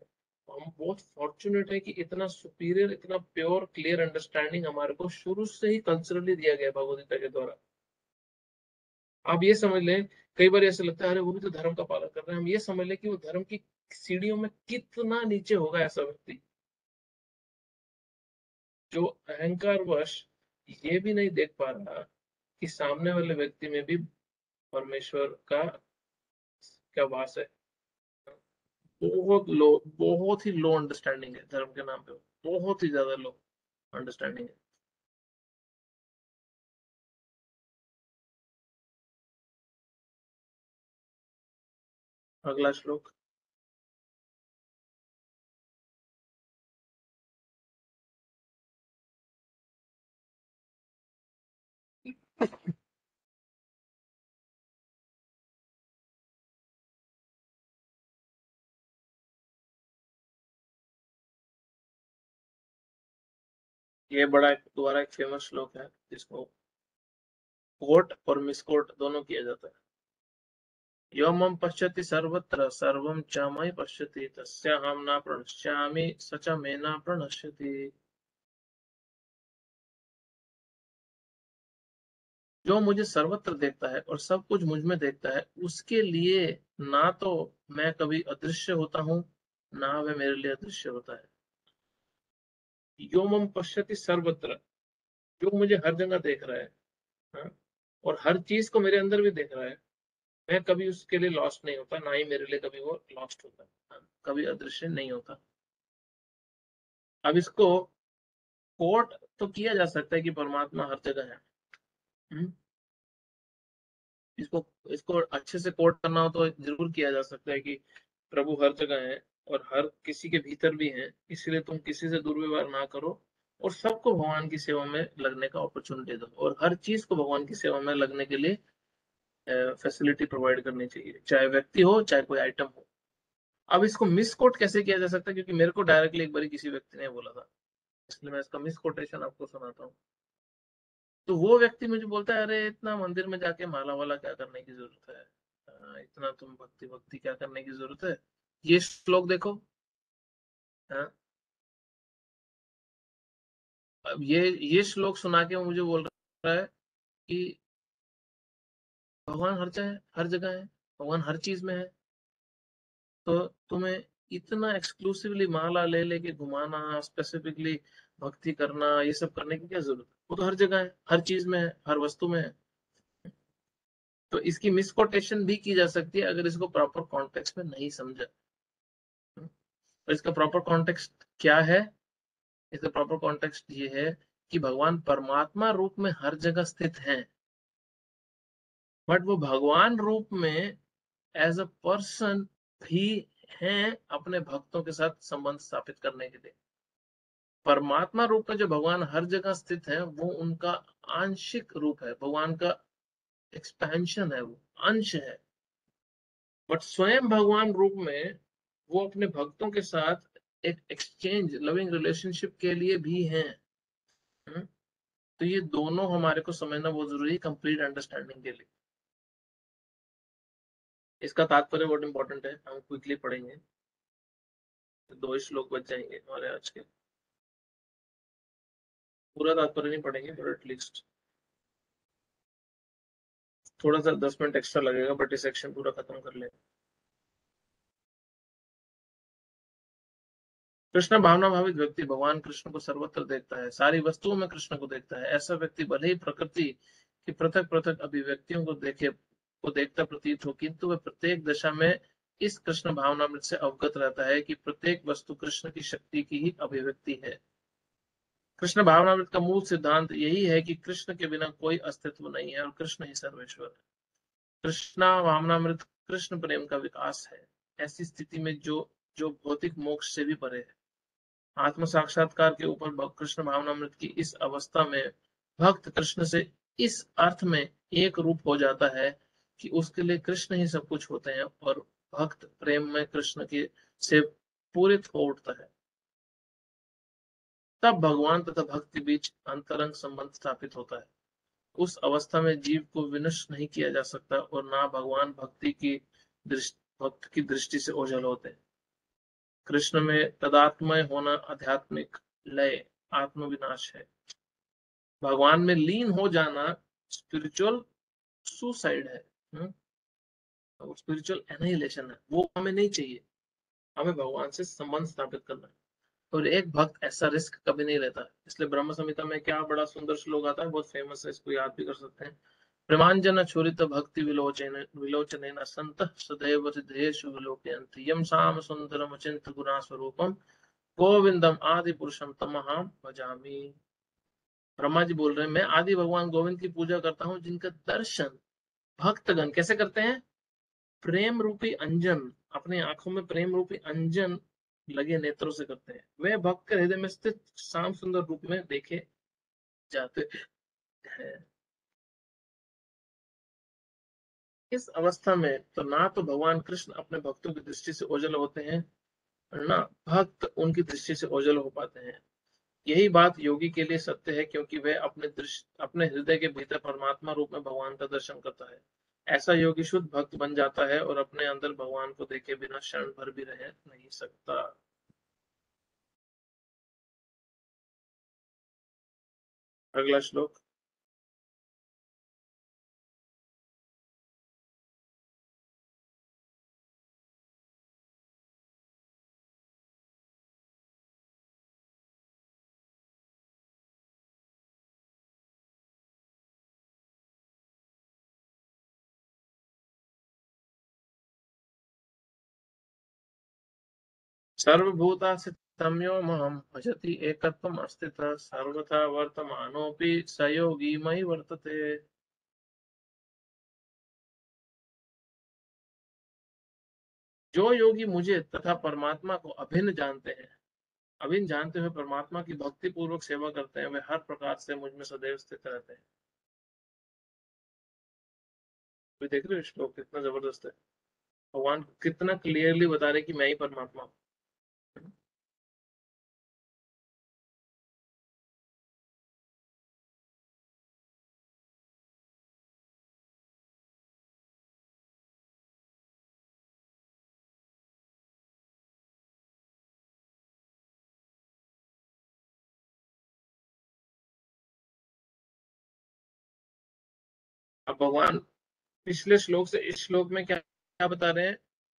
हम बहुत फॉर्चुनेट है कि इतना सुपीरियर, इतना प्योर क्लियर अंडरस्टैंडिंग हमारे को शुरू से ही कल्चरली दिया गया भगवद गीता के द्वारा। आप ये समझ लें, कई बार ऐसा लगता है अरे वो भी तो धर्म का पालन कर रहे हैं, हम ये समझ लें कि वो धर्म की सीढ़ियों में कितना नीचे होगा ऐसा व्यक्ति, जो अहंकारवश ये भी नहीं देख पा रहा कि सामने वाले व्यक्ति में भी परमेश्वर का क्या वास है। बहुत लो, बहुत ही लो अंडरस्टैंडिंग है धर्म के नाम पे, बहुत ही ज्यादा लो अंडरस्टैंडिंग है। अगला श्लोक। ये बड़ा दोबारा एक फेमस श्लोक है जिसको कोट और मिसकोट दोनों किया जाता है। यो मम पश्यति सर्वत्र सर्वं च मयि पश्यति तस्याहं न प्रणश्यामि स च मे न प्रणश्यति। जो मुझे सर्वत्र देखता है और सब कुछ मुझ में देखता है, उसके लिए ना तो मैं कभी अदृश्य होता हूँ, ना वह मेरे लिए अदृश्य होता है। यो मम पश्यति सर्वत्र, जो मुझे हर जगह देख रहा है, हाँ? और हर चीज को मेरे अंदर भी देख रहा है, मैं कभी उसके लिए लॉस्ट नहीं होता, ना ही मेरे लिए कभी वो लॉस्ट होता है, हाँ? कभी अदृश्य नहीं होता। अब इसको कोट तो किया जा सकता है कि परमात्मा हर जगह है। हम्म? इसको इसको अच्छे से कोट करना हो तो जरूर किया जा सकता है कि प्रभु हर जगह है और हर किसी के भीतर भी है, इसलिए तुम किसी से दुर्व्यवहार ना करो और सबको भगवान की सेवा में लगने का अपॉर्चुनिटी दो, और हर चीज को भगवान की सेवा में लगने के लिए फैसिलिटी प्रोवाइड करनी चाहिए, चाहे व्यक्ति हो चाहे कोई आइटम हो। अब इसको मिस कोट कैसे किया जा सकता है, क्योंकि मेरे को डायरेक्टली एक बार किसी व्यक्ति ने बोला था, इसलिए मैं इसका मिस कोटेशन आपको सुनाता हूँ। तो वो व्यक्ति मुझे बोलता है अरे इतना मंदिर में जाके माला वाला क्या करने की जरूरत है, इतना तुम भक्ति भक्ति क्या करने की जरूरत है, ये श्लोक देखो। हाँ? अब ये श्लोक सुना के वो मुझे बोल रहा है कि भगवान हर जगह है, भगवान हर चीज में है, तो तुम्हें इतना एक्सक्लूसिवली माला ले लेके घुमाना, स्पेसिफिकली भक्ति करना, ये सब करने की क्या जरूरत है, वो तो हर जगह है, हर चीज में है, हर वस्तु में है। तो इसकी मिसकोटेशन भी की जा सकती है अगर इसको प्रॉपर कॉन्टेक्स्ट में नहीं समझा। और इसका प्रॉपर कॉन्टेक्स्ट क्या है? इसका प्रॉपर कॉन्टेक्स्ट ये है कि भगवान परमात्मा रूप में हर जगह स्थित हैं, बट वो भगवान रूप में एज अ पर्सन भी हैं अपने भक्तों के साथ संबंध स्थापित करने के लिए। परमात्मा रूप में जो भगवान हर जगह स्थित है वो उनका आंशिक रूप है, भगवान का एक्सपेंशन है, वो अंश है। बट स्वयं भगवान रूप में वो अपने भक्तों के साथ एक एक्सचेंज, लविंग रिलेशनशिप के लिए भी हैं। हम्म? तो ये दोनों हमारे को समझना बहुत जरूरी है कंप्लीट अंडरस्टैंडिंग के लिए। इसका तात्पर्य बहुत इंपॉर्टेंट है, हम क्विकली पढ़ेंगे, तो दो ही श्लोक बच जाएंगे हमारे आज के। पूरा तात्पर्य नहीं पढ़ेंगे पर एटलीस्ट थोड़ा सा 10 मिनट एक्स्ट्रा लगेगा, बट इस सेक्शन पूरा खत्म कर लेंगे। कृष्ण भावना भावित व्यक्ति भगवान कृष्ण को सर्वत्र देखता है, सारी वस्तुओं में कृष्ण को देखता है। ऐसा व्यक्ति भले ही प्रकृति की पृथक पृथक अभिव्यक्तियों को देखता प्रतीत हो, किंतु वह प्रत्येक दशा में इस कृष्ण भावनामृत से अवगत रहता है कि प्रत्येक वस्तु कृष्ण की शक्ति की ही अभिव्यक्ति है। कृष्ण भावनामृत का मूल सिद्धांत यही है कि कृष्ण के बिना कोई अस्तित्व नहीं है और कृष्ण ही सर्वेश्वर है। कृष्णा भावनामृत कृष्ण प्रेम का विकास है, ऐसी स्थिति में जो जो भौतिक मोक्ष से भी परे है। आत्म साक्षात्कार के ऊपर कृष्ण भावनामृत की इस अवस्था में भक्त कृष्ण से इस अर्थ में एक रूप हो जाता है कि उसके लिए कृष्ण ही सब कुछ होते हैं और भक्त प्रेम में कृष्ण के से पूरित हो उठता है। तब भगवान तथा भक्त के बीच अंतरंग संबंध स्थापित होता है। उस अवस्था में जीव को विनष्ट नहीं किया जा सकता और ना भगवान भक्त की दृष्टि से ओझल होते हैं। कृष्ण में तदात्मय होना आध्यात्मिक लय आत्मविनाश है। भगवान में लीन हो जाना स्पिरिचुअल सुसाइड है, स्पिरिचुअल एनाहिलेशन है। वो हमें नहीं चाहिए, हमें भगवान से संबंध स्थापित करना है। और एक भक्त ऐसा रिस्क कभी नहीं लेता। इसलिए ब्रह्म संहिता में क्या बड़ा सुंदर श्लोक आता है, बहुत फेमस है, इसको याद भी कर सकते हैं। प्रेमांजन छुरित भक्ति विलोचनेन सन्तः सदैव हृदयेषु विलोकयन्ति यं साम सुंदरम अचिंत्य गुणा स्वरूपम गोविंदम आदि पुरुषम तमहम भजामि। ब्रह्मा जी बोल रहे हैं, मैं आदि भगवान गोविंद की पूजा करता हूँ जिनका दर्शन भक्तगण कैसे करते हैं? प्रेम रूपी अंजन, अपने आंखों में प्रेम रूपी अंजन लगे नेत्रों से करते हैं। वे भक्त के हृदय में स्थित शाम सुंदर रूप में देखे जाते हैं। इस अवस्था में तो ना तो भगवान कृष्ण अपने भक्तों की दृष्टि से ओझल होते हैं, ना भक्त उनकी दृष्टि से ओझल हो पाते हैं। यही बात योगी के लिए सत्य है, क्योंकि वह अपने हृदय के भीतर परमात्मा रूप में भगवान का दर्शन करता है। ऐसा योगी शुद्ध भक्त बन जाता है और अपने अंदर भगवान को देखे बिना क्षण भर भी रह नहीं सकता। अगला श्लोक। सर्वभूतास्थितम्योऽहं भजति एकत्वम् अस्थितः सर्वथा वर्तमानोऽपि स योगी मयि वर्तते। जो योगी मुझे तथा परमात्मा को अभिन्न जानते हैं, अभिन्न जानते हुए परमात्मा की भक्ति पूर्वक सेवा करते हैं, वे हर प्रकार से मुझ में सदैव स्थित रहते हैं। वे देख रहे हो श्लोक कितना जबरदस्त है। भगवान कितना क्लियरली बता रहे कि मैं ही परमात्मा हूँ। अब भगवान पिछले श्लोक से इस श्लोक में क्या क्या बता रहे हैं?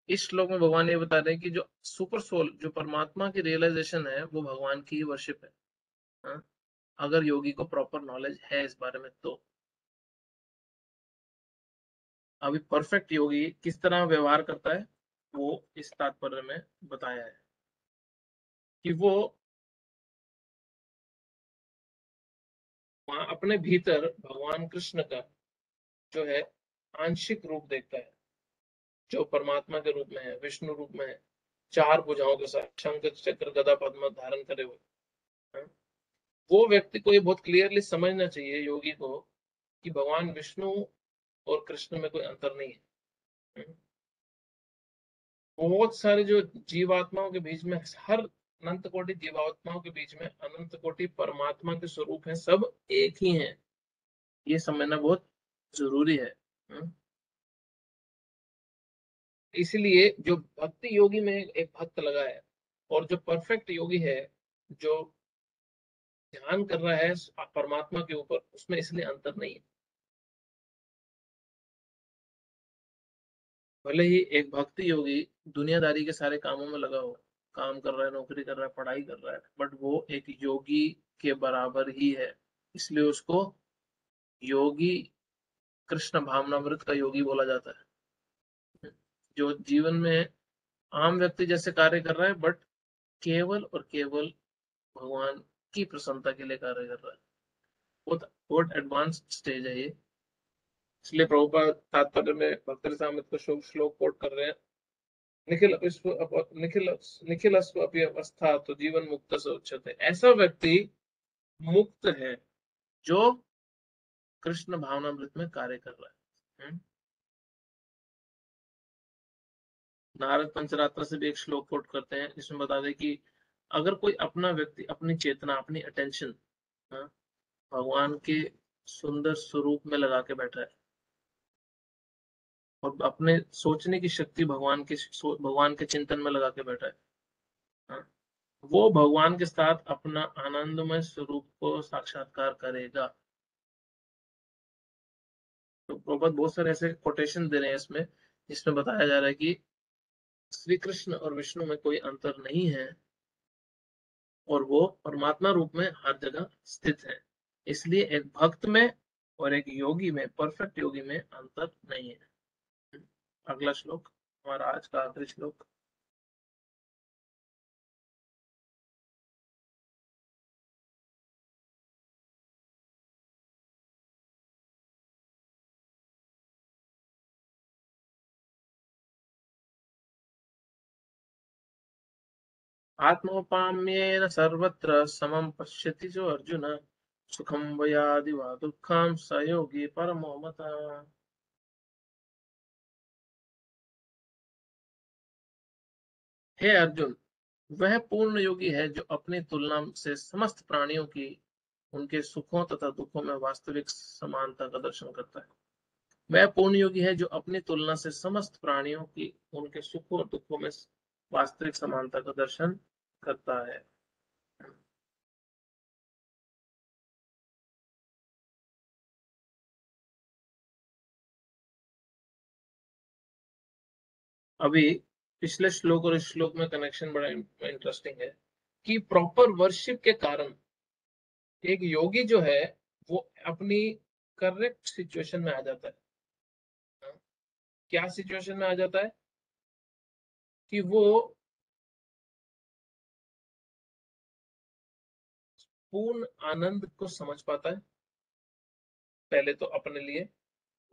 इस श्लोक में भगवान ये बता रहे हैं कि जो सुपर सोल, जो परमात्मा की रियलाइजेशन है, वो भगवान की ही वर्शिप है। हाँ? अगर योगी को प्रॉपर नॉलेज है इस बारे में तो। अभी परफेक्ट योगी किस तरह व्यवहार करता है, वो इस तात्पर्य में बताया है कि वो वहां अपने भीतर भगवान कृष्ण का जो है आंशिक रूप देखता है, जो परमात्मा के रूप में है, विष्णु रूप में है, चार भुजाओं के साथ शंख चक्र गदा पद्म धारण करे हुए। हाँ? वो व्यक्ति को ये बहुत क्लियरली समझना चाहिए योगी को कि भगवान विष्णु और कृष्ण में कोई अंतर नहीं है। हाँ? बहुत सारे जो जीवात्माओं के बीच में, हर अनंत कोटि जीवात्माओं के बीच में अनंत कोटि परमात्मा के स्वरूप हैं, सब एक ही हैं। ये समझना बहुत जरूरी है। हाँ? इसलिए जो भक्ति योगी में एक भक्त लगा है और जो परफेक्ट योगी है, जो ध्यान कर रहा है परमात्मा के ऊपर, उसमें इसलिए अंतर नहीं है। भले ही एक भक्ति योगी दुनियादारी के सारे कामों में लगा हो, काम कर रहा है, नौकरी कर रहा है, पढ़ाई कर रहा है, बट वो एक योगी के बराबर ही है, इसलिए उसको योगी, कृष्ण भावनामृत का योगी बोला जाता है। जो जीवन में आम व्यक्ति जैसे कार्य कर रहा है, बट केवल और केवल भगवान की प्रसन्नता के लिए कार्य कर रहा है। बहुत एडवांस स्टेज है ये। इसलिए प्रभुपाद तात्पर्य में भक्तिरसामृत को श्लोक कोट कर रहे हैं, निखिलस्व अपि अवस्था तो जीवन मुक्त से उच्यते। ऐसा व्यक्ति मुक्त है जो कृष्ण भावनामृत में कार्य कर रहा है। नारद पंचरात्र से भी एक श्लोक कोट करते हैं, जिसमें बता दे कि अगर कोई अपना व्यक्ति अपनी चेतना, अपनी अटेंशन भगवान के सुंदर स्वरूप में लगा के बैठा है और अपने सोचने की शक्ति भगवान के चिंतन में लगा के बैठा है, हाँ, वो भगवान के साथ अपना आनंदमय स्वरूप को साक्षात्कार करेगा। तो प्रभुपाद बहुत सारे ऐसे कोटेशन दे रहे हैं इसमें, जिसमें बताया जा रहा है कि श्री कृष्ण और विष्णु में कोई अंतर नहीं है और वो परमात्मा रूप में हर जगह स्थित है। इसलिए एक भक्त में और एक योगी में, परफेक्ट योगी में अंतर नहीं है। अगला श्लोक, हमारा आज का आखिरी श्लोक। आत्मोपाम्येन सर्वत्र समं पश्यति जो अर्जुन, सुखम वयादि वा दुःखम स योगी परमो मतः। हे अर्जुन, वह पूर्ण योगी है जो अपनी तुलना से समस्त प्राणियों की उनके सुखों तथा दुखों में वास्तविक समानता का दर्शन करता है। वह पूर्ण योगी है जो अपनी तुलना से समस्त प्राणियों की उनके सुखों और दुखों में वास्तविक समानता का दर्शन करता है। अभी पिछले श्लोक और इस श्लोक में कनेक्शन बड़ा इंटरेस्टिंग है कि प्रॉपर वर्शिप के कारण एक योगी जो है वो अपनी करेक्ट सिचुएशन में आ जाता है। क्या सिचुएशन में आ जाता है? कि वो पूर्ण आनंद को समझ पाता है, पहले तो अपने लिए,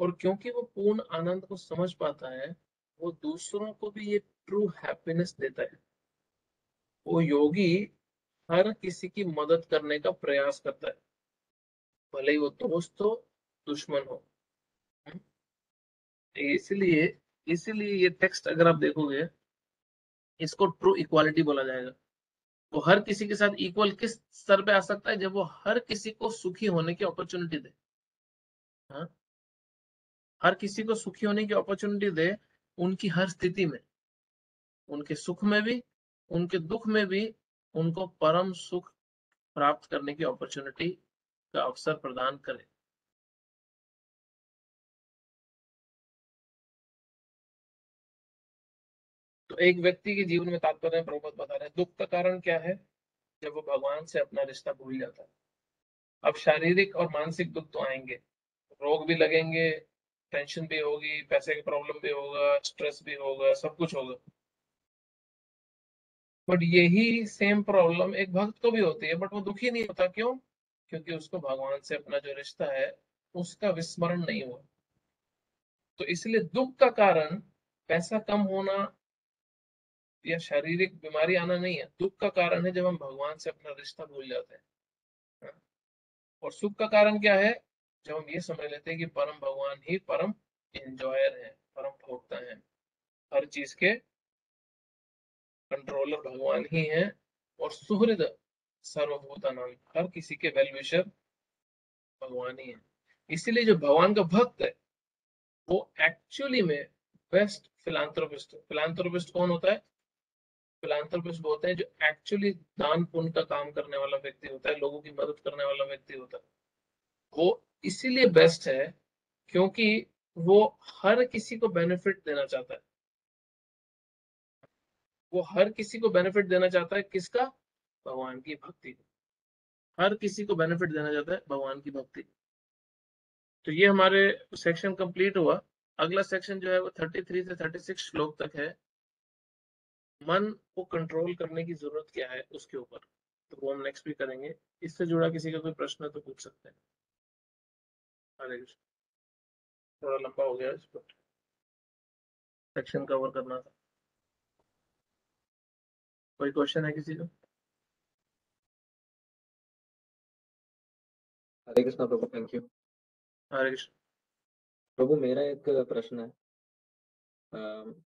और क्योंकि वो पूर्ण आनंद को समझ पाता है, वो दूसरों को भी ये ट्रू हैप्पीनेस देता है। वो योगी हर किसी की मदद करने का प्रयास करता है, भले ही वो दोस्त हो, दुश्मन हो। इसलिए इसलिए ये टेक्स्ट अगर आप देखोगे, इसको ट्रू इक्वालिटी बोला जाएगा। वो हर किसी के साथ इक्वल किस स्तर पे आ सकता है? जब वो हर किसी को सुखी होने की अपॉर्चुनिटी दे। हाँ, हर किसी को सुखी होने की अपॉर्चुनिटी दे, उनकी हर स्थिति में, उनके सुख में भी, उनके दुख में भी उनको परम सुख प्राप्त करने की अपॉर्चुनिटी का अवसर प्रदान करे। तो एक व्यक्ति के जीवन में, तात्पर्य प्रभुपाद बता रहे हैं, दुख का कारण क्या है? जब वो भगवान से अपना रिश्ता भूल जाता है। अब शारीरिक और मानसिक दुख तो आएंगे, रोग भी लगेंगे, टेंशन भी होगी, पैसे की प्रॉब्लम भी होगा, स्ट्रेस भी होगा, सब कुछ होगा। बट यही सेम प्रॉब्लम एक भक्त को भी होती है, बट वो दुखी नहीं होता। क्यों? क्योंकि उसको भगवान से अपना जो रिश्ता है उसका विस्मरण नहीं हुआ। तो इसलिए दुख का कारण पैसा कम होना या शारीरिक बीमारी आना नहीं है, दुख का कारण है जब हम भगवान से अपना रिश्ता भूल जाते हैं। और सुख का कारण क्या है? जब हम ये समझ लेते हैं कि परम भगवान ही परम एंजॉयर है, परम भोक्ता है, हर चीज के कंट्रोलर भगवान ही है, और सुहृद सर्वभूतानां, हर किसी के वेल विशर भगवान ही है। इसीलिए जो भगवान का भक्त है वो एक्चुअली में बेस्ट फिलांथ्रोपिस्ट है। फिलांथ्रोपिस्ट कौन होता है? फिलांथ्रोपिस्ट होते हैं जो एक्चुअली दान पुण्य का काम करने वाला व्यक्ति होता है, लोगों की मदद करने वाला व्यक्ति होता है। वो इसीलिए बेस्ट है क्योंकि वो हर किसी को बेनिफिट देना चाहता है। वो हर किसी को बेनिफिट देना चाहता है, किसका? भगवान की भक्ति को। हर किसी को बेनिफिट देना चाहता है भगवान की भक्ति। तो ये हमारे सेक्शन कंप्लीट हुआ। अगला सेक्शन जो है वो 33 से 36 श्लोक तक है। मन को कंट्रोल करने की जरूरत क्या है उसके ऊपर, तो वो हम नेक्स्ट भी करेंगे। इससे जुड़ा किसी का कोई प्रश्न है तो पूछ सकते हैं। हरे कृष्ण। थोड़ा लंबा हो गया, इस पर सेक्शन कवर करना था। कोई क्वेश्चन है किसी को? हरे कृष्णा प्रभु, थैंक यू। हरे कृष्ण। प्रभु मेरा एक प्रश्न है।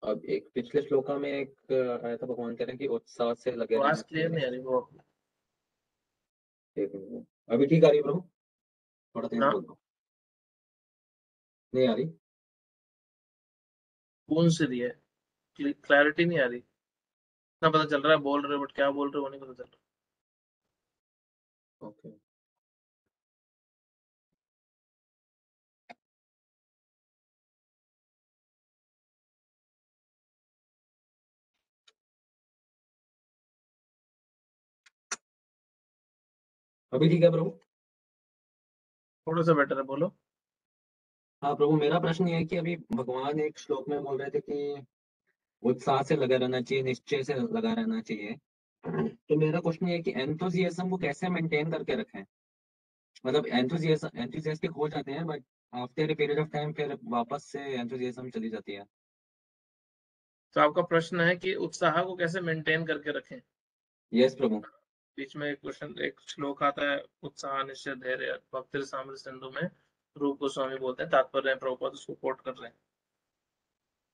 अब एक पिछले श्लोका में एक आया था, भगवान कह रहे हैं कि उत्साह से लगे रहना आवाज क्लियर नहीं आ चाहिए। रही वो। एक मिनट, अभी ठीक आ रही है प्रभु? थोड़ा तेज हाँ, बोल दो। नहीं आ रही? कौन सी दी है? क्लैरिटी नहीं आ रही। ना पता चल रहा है बोल रहे हो, बट क्या बोल रहे हो वो नहीं पता चल रहा। ओके। अभी ठीक है प्रभु? थोड़ा सा बेटर है, बोलो। हाँ प्रभु, मेरा प्रश्न ये है कि अभी भगवान एक श्लोक में बोल रहे थे कि उत्साह से लगा रहना चाहिए, निश्चय से लगा रहना चाहिए। तो मेरा क्वेश्चन ये है कि एंथुजियाज्म को कैसे मेंटेन करके रखें? मतलब एंथुजियास्टिक हो जाते हैं, but after a period of time फिर वापस से एंथुजियाज्म चली जाती है। तो आपका प्रश्न है कि उत्साह को कैसे मेंटेन करके रखें। यस प्रभु। बीच में एक क्वेश्चन, एक श्लोक आता है, उत्साह निश्चय धैर्य भक्ति साम्र सिंधु में रूप गोस्वामी बोलते हैं, तात्पर्य है प्रभुपाद उसको कोट कर रहे हैं।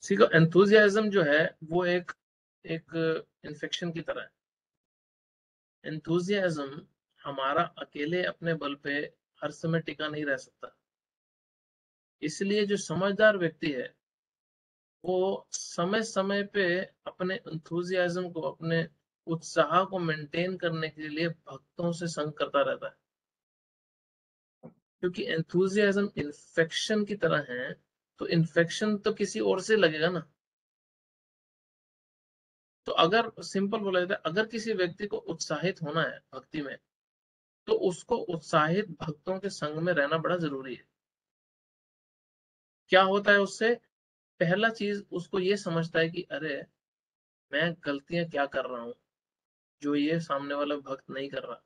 सीखो, एंथुजियाज्म जो है वो एक एक इन्फेक्शन की तरह है। एंथुजियाज्म हमारा अकेले अपने बल पे हर समय टिका नहीं रह सकता। इसलिए जो समझदार व्यक्ति है वो समय समय पे अपने एंथुजियाज्म को, अपने उत्साह को मेंटेन करने के लिए भक्तों से संग करता रहता है। क्योंकि एंथुजियाज्म इन्फेक्शन की तरह है, तो इन्फेक्शन तो किसी और से लगेगा ना। तो अगर सिंपल बोला जाता है, अगर किसी व्यक्ति को उत्साहित होना है भक्ति में, तो उसको उत्साहित भक्तों के संग में रहना बड़ा जरूरी है। क्या होता है उससे? पहला चीज, उसको ये समझता है कि अरे मैं गलतियां क्या कर रहा हूं जो ये सामने वाला भक्त नहीं कर रहा।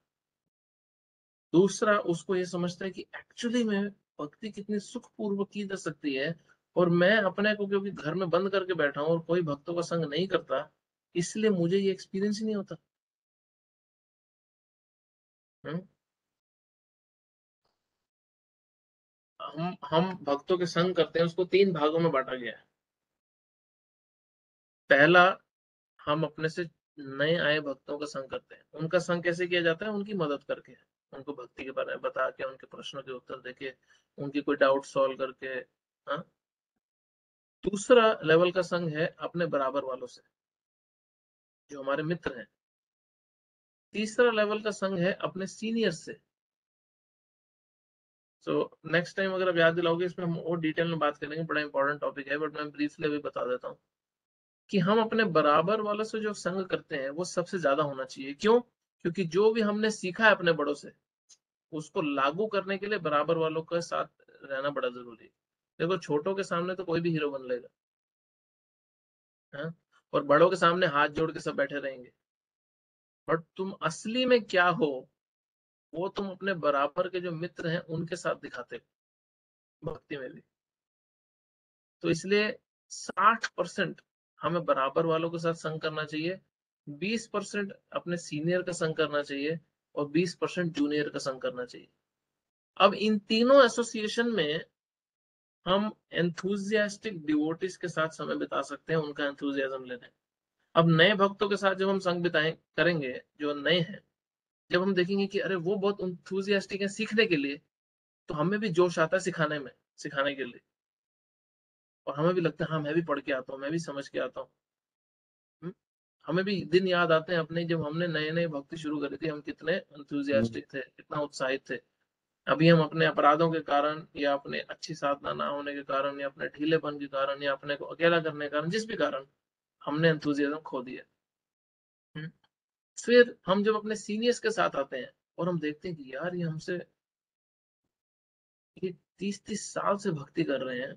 दूसरा, उसको ये समझता है कि एक्चुअली में भक्ति कितनी सुखपूर्वक की जा सकती है, और मैं अपने को क्योंकि घर में बंद करके बैठा हूं और कोई भक्तों का संग नहीं करता, इसलिए मुझे ये एक्सपीरियंस ही नहीं होता। हम्म? हम भक्तों के संग करते हैं, उसको 3 भागों में बांटा गया है। पहला, हम अपने से नए आए भक्तों का संग करते हैं। उनका संग कैसे किया जाता है? उनकी मदद करके, उनको भक्ति के बारे में बता के, उनके प्रश्नों के उत्तर देके, उनकी कोई डाउट सॉल्व करके। हाँ। दूसरा लेवल का संग है अपने बराबर वालों से, जो हमारे मित्र हैं। तीसरा लेवल का संग है अपने सीनियर से। सो नेक्स्ट टाइम अगर आप याद दिलाओगे, इसमें हम और डिटेल में बात करेंगे, बड़ा इंपॉर्टेंट टॉपिक है, बट मैं ब्रीफली अभी बता देता हूँ कि हम अपने बराबर वालों से जो संग करते हैं वो सबसे ज्यादा होना चाहिए। क्यों? क्योंकि जो भी हमने सीखा है अपने बड़ों से, उसको लागू करने के लिए बराबर वालों के साथ रहना बड़ा जरूरी है। देखो, छोटों के सामने तो कोई भी हीरो बन लेगा, हाँ? और बड़ों के सामने हाथ जोड़ के सब बैठे रहेंगे, बट तुम असली में क्या हो वो तुम अपने बराबर के जो मित्र हैं उनके साथ दिखाते हो, भक्ति में भी। तो इसलिए 60% हमें बराबर वालों के साथ संग करना चाहिए, 20% अपने सीनियर का संग करना चाहिए, और 20% जूनियर का संग करना चाहिए। अब इन तीनों एसोसिएशन में हम एंथुजियास्टिक डिवोटीज के साथ समय बिता सकते हैं, उनका एंथुजियाज्म लेने। अब नए भक्तों के साथ जब हम संग बिताएं करेंगे, जो नए हैं, जब हम देखेंगे कि अरे वो बहुत एंथुजियास्टिक है सीखने के लिए, तो हमें भी जोश आता है सिखाने के लिए, और हमें भी लगता है हाँ मैं भी पढ़ के आता हूँ, मैं भी समझ के आता हूँ। हम्म? हमें भी दिन याद आते हैं अपने, जब हमने नए नए भक्ति शुरू करी थी, हम कितने एंथुजियास्टिक थे, कितना उत्साहित थे। अभी हम अपने अपराधों के कारण, या अपने अच्छी साधना ना होने के कारण, या अपने ढीलेपन के कारण, या अपने को अकेला करने के कारण, जिस भी कारण, हमने एंथुजियाज्म खो दिया। फिर हम जब अपने सीनियर्स के साथ आते हैं और हम देखते हैं कि यार ये हमसे ये 30-30 साल से भक्ति कर रहे हैं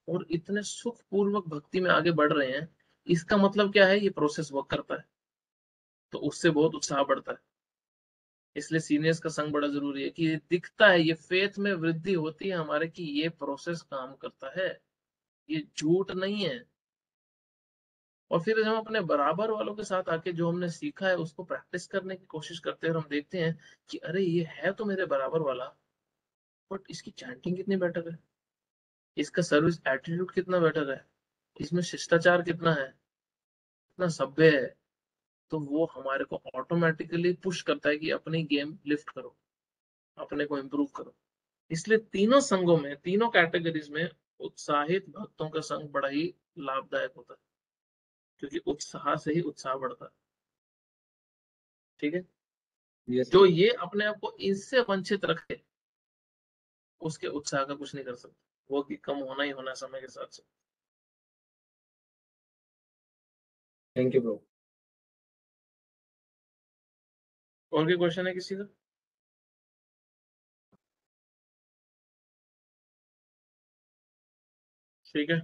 और इतने सुखपूर्वक भक्ति में आगे बढ़ रहे हैं, इसका मतलब क्या है, ये प्रोसेस वर्क करता है। तो उससे बहुत उत्साह बढ़ता है। इसलिए सीनियर्स का संग बड़ा जरूरी है कि ये दिखता है, ये फेथ में वृद्धि होती है हमारे कि ये प्रोसेस काम करता है, ये झूठ नहीं है। और फिर हम अपने बराबर वालों के साथ आके जो हमने सीखा है उसको प्रैक्टिस करने की कोशिश करते हैं और हम देखते हैं कि अरे ये है तो मेरे बराबर वाला, बट इसकी चैंटिंग कितनी बेटर है, इसका सर्विस एटीट्यूड कितना बेटर है, इसमें शिष्टाचार कितना है, कितना सभ्य है। तो वो हमारे को ऑटोमेटिकली पुश करता है कि अपनी गेम लिफ्ट करो, अपने को इम्प्रूव करो। इसलिए तीनों संघों में, तीनों कैटेगरीज में उत्साहित भक्तों का संग बड़ा ही लाभदायक होता है, क्योंकि उत्साह से ही उत्साह बढ़ता है। ठीक है। यस जो ये अपने आप को इससे वंचित रखे, उसके उत्साह का कुछ नहीं कर सकता, वो कि कम होना ही होना समय के साथ साथ। Thank you bro. और कोई क्वेश्चन है किसी का? ठीक है।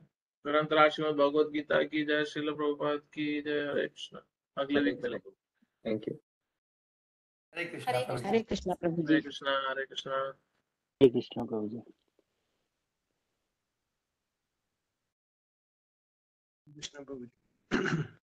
ग्रंथराज श्रीमद् भगवद गीता की जय, श्रील प्रभुपाद की जय। हरे कृष्ण। अगले वीक मिलेंगे। Thank you. Hare Krishna Prabhu ji. Hare Krishna Prabhu ji. Hare Krishna, Hare Krishna. Hare Krishna Prabhu ji. Krishna Prabhu ji.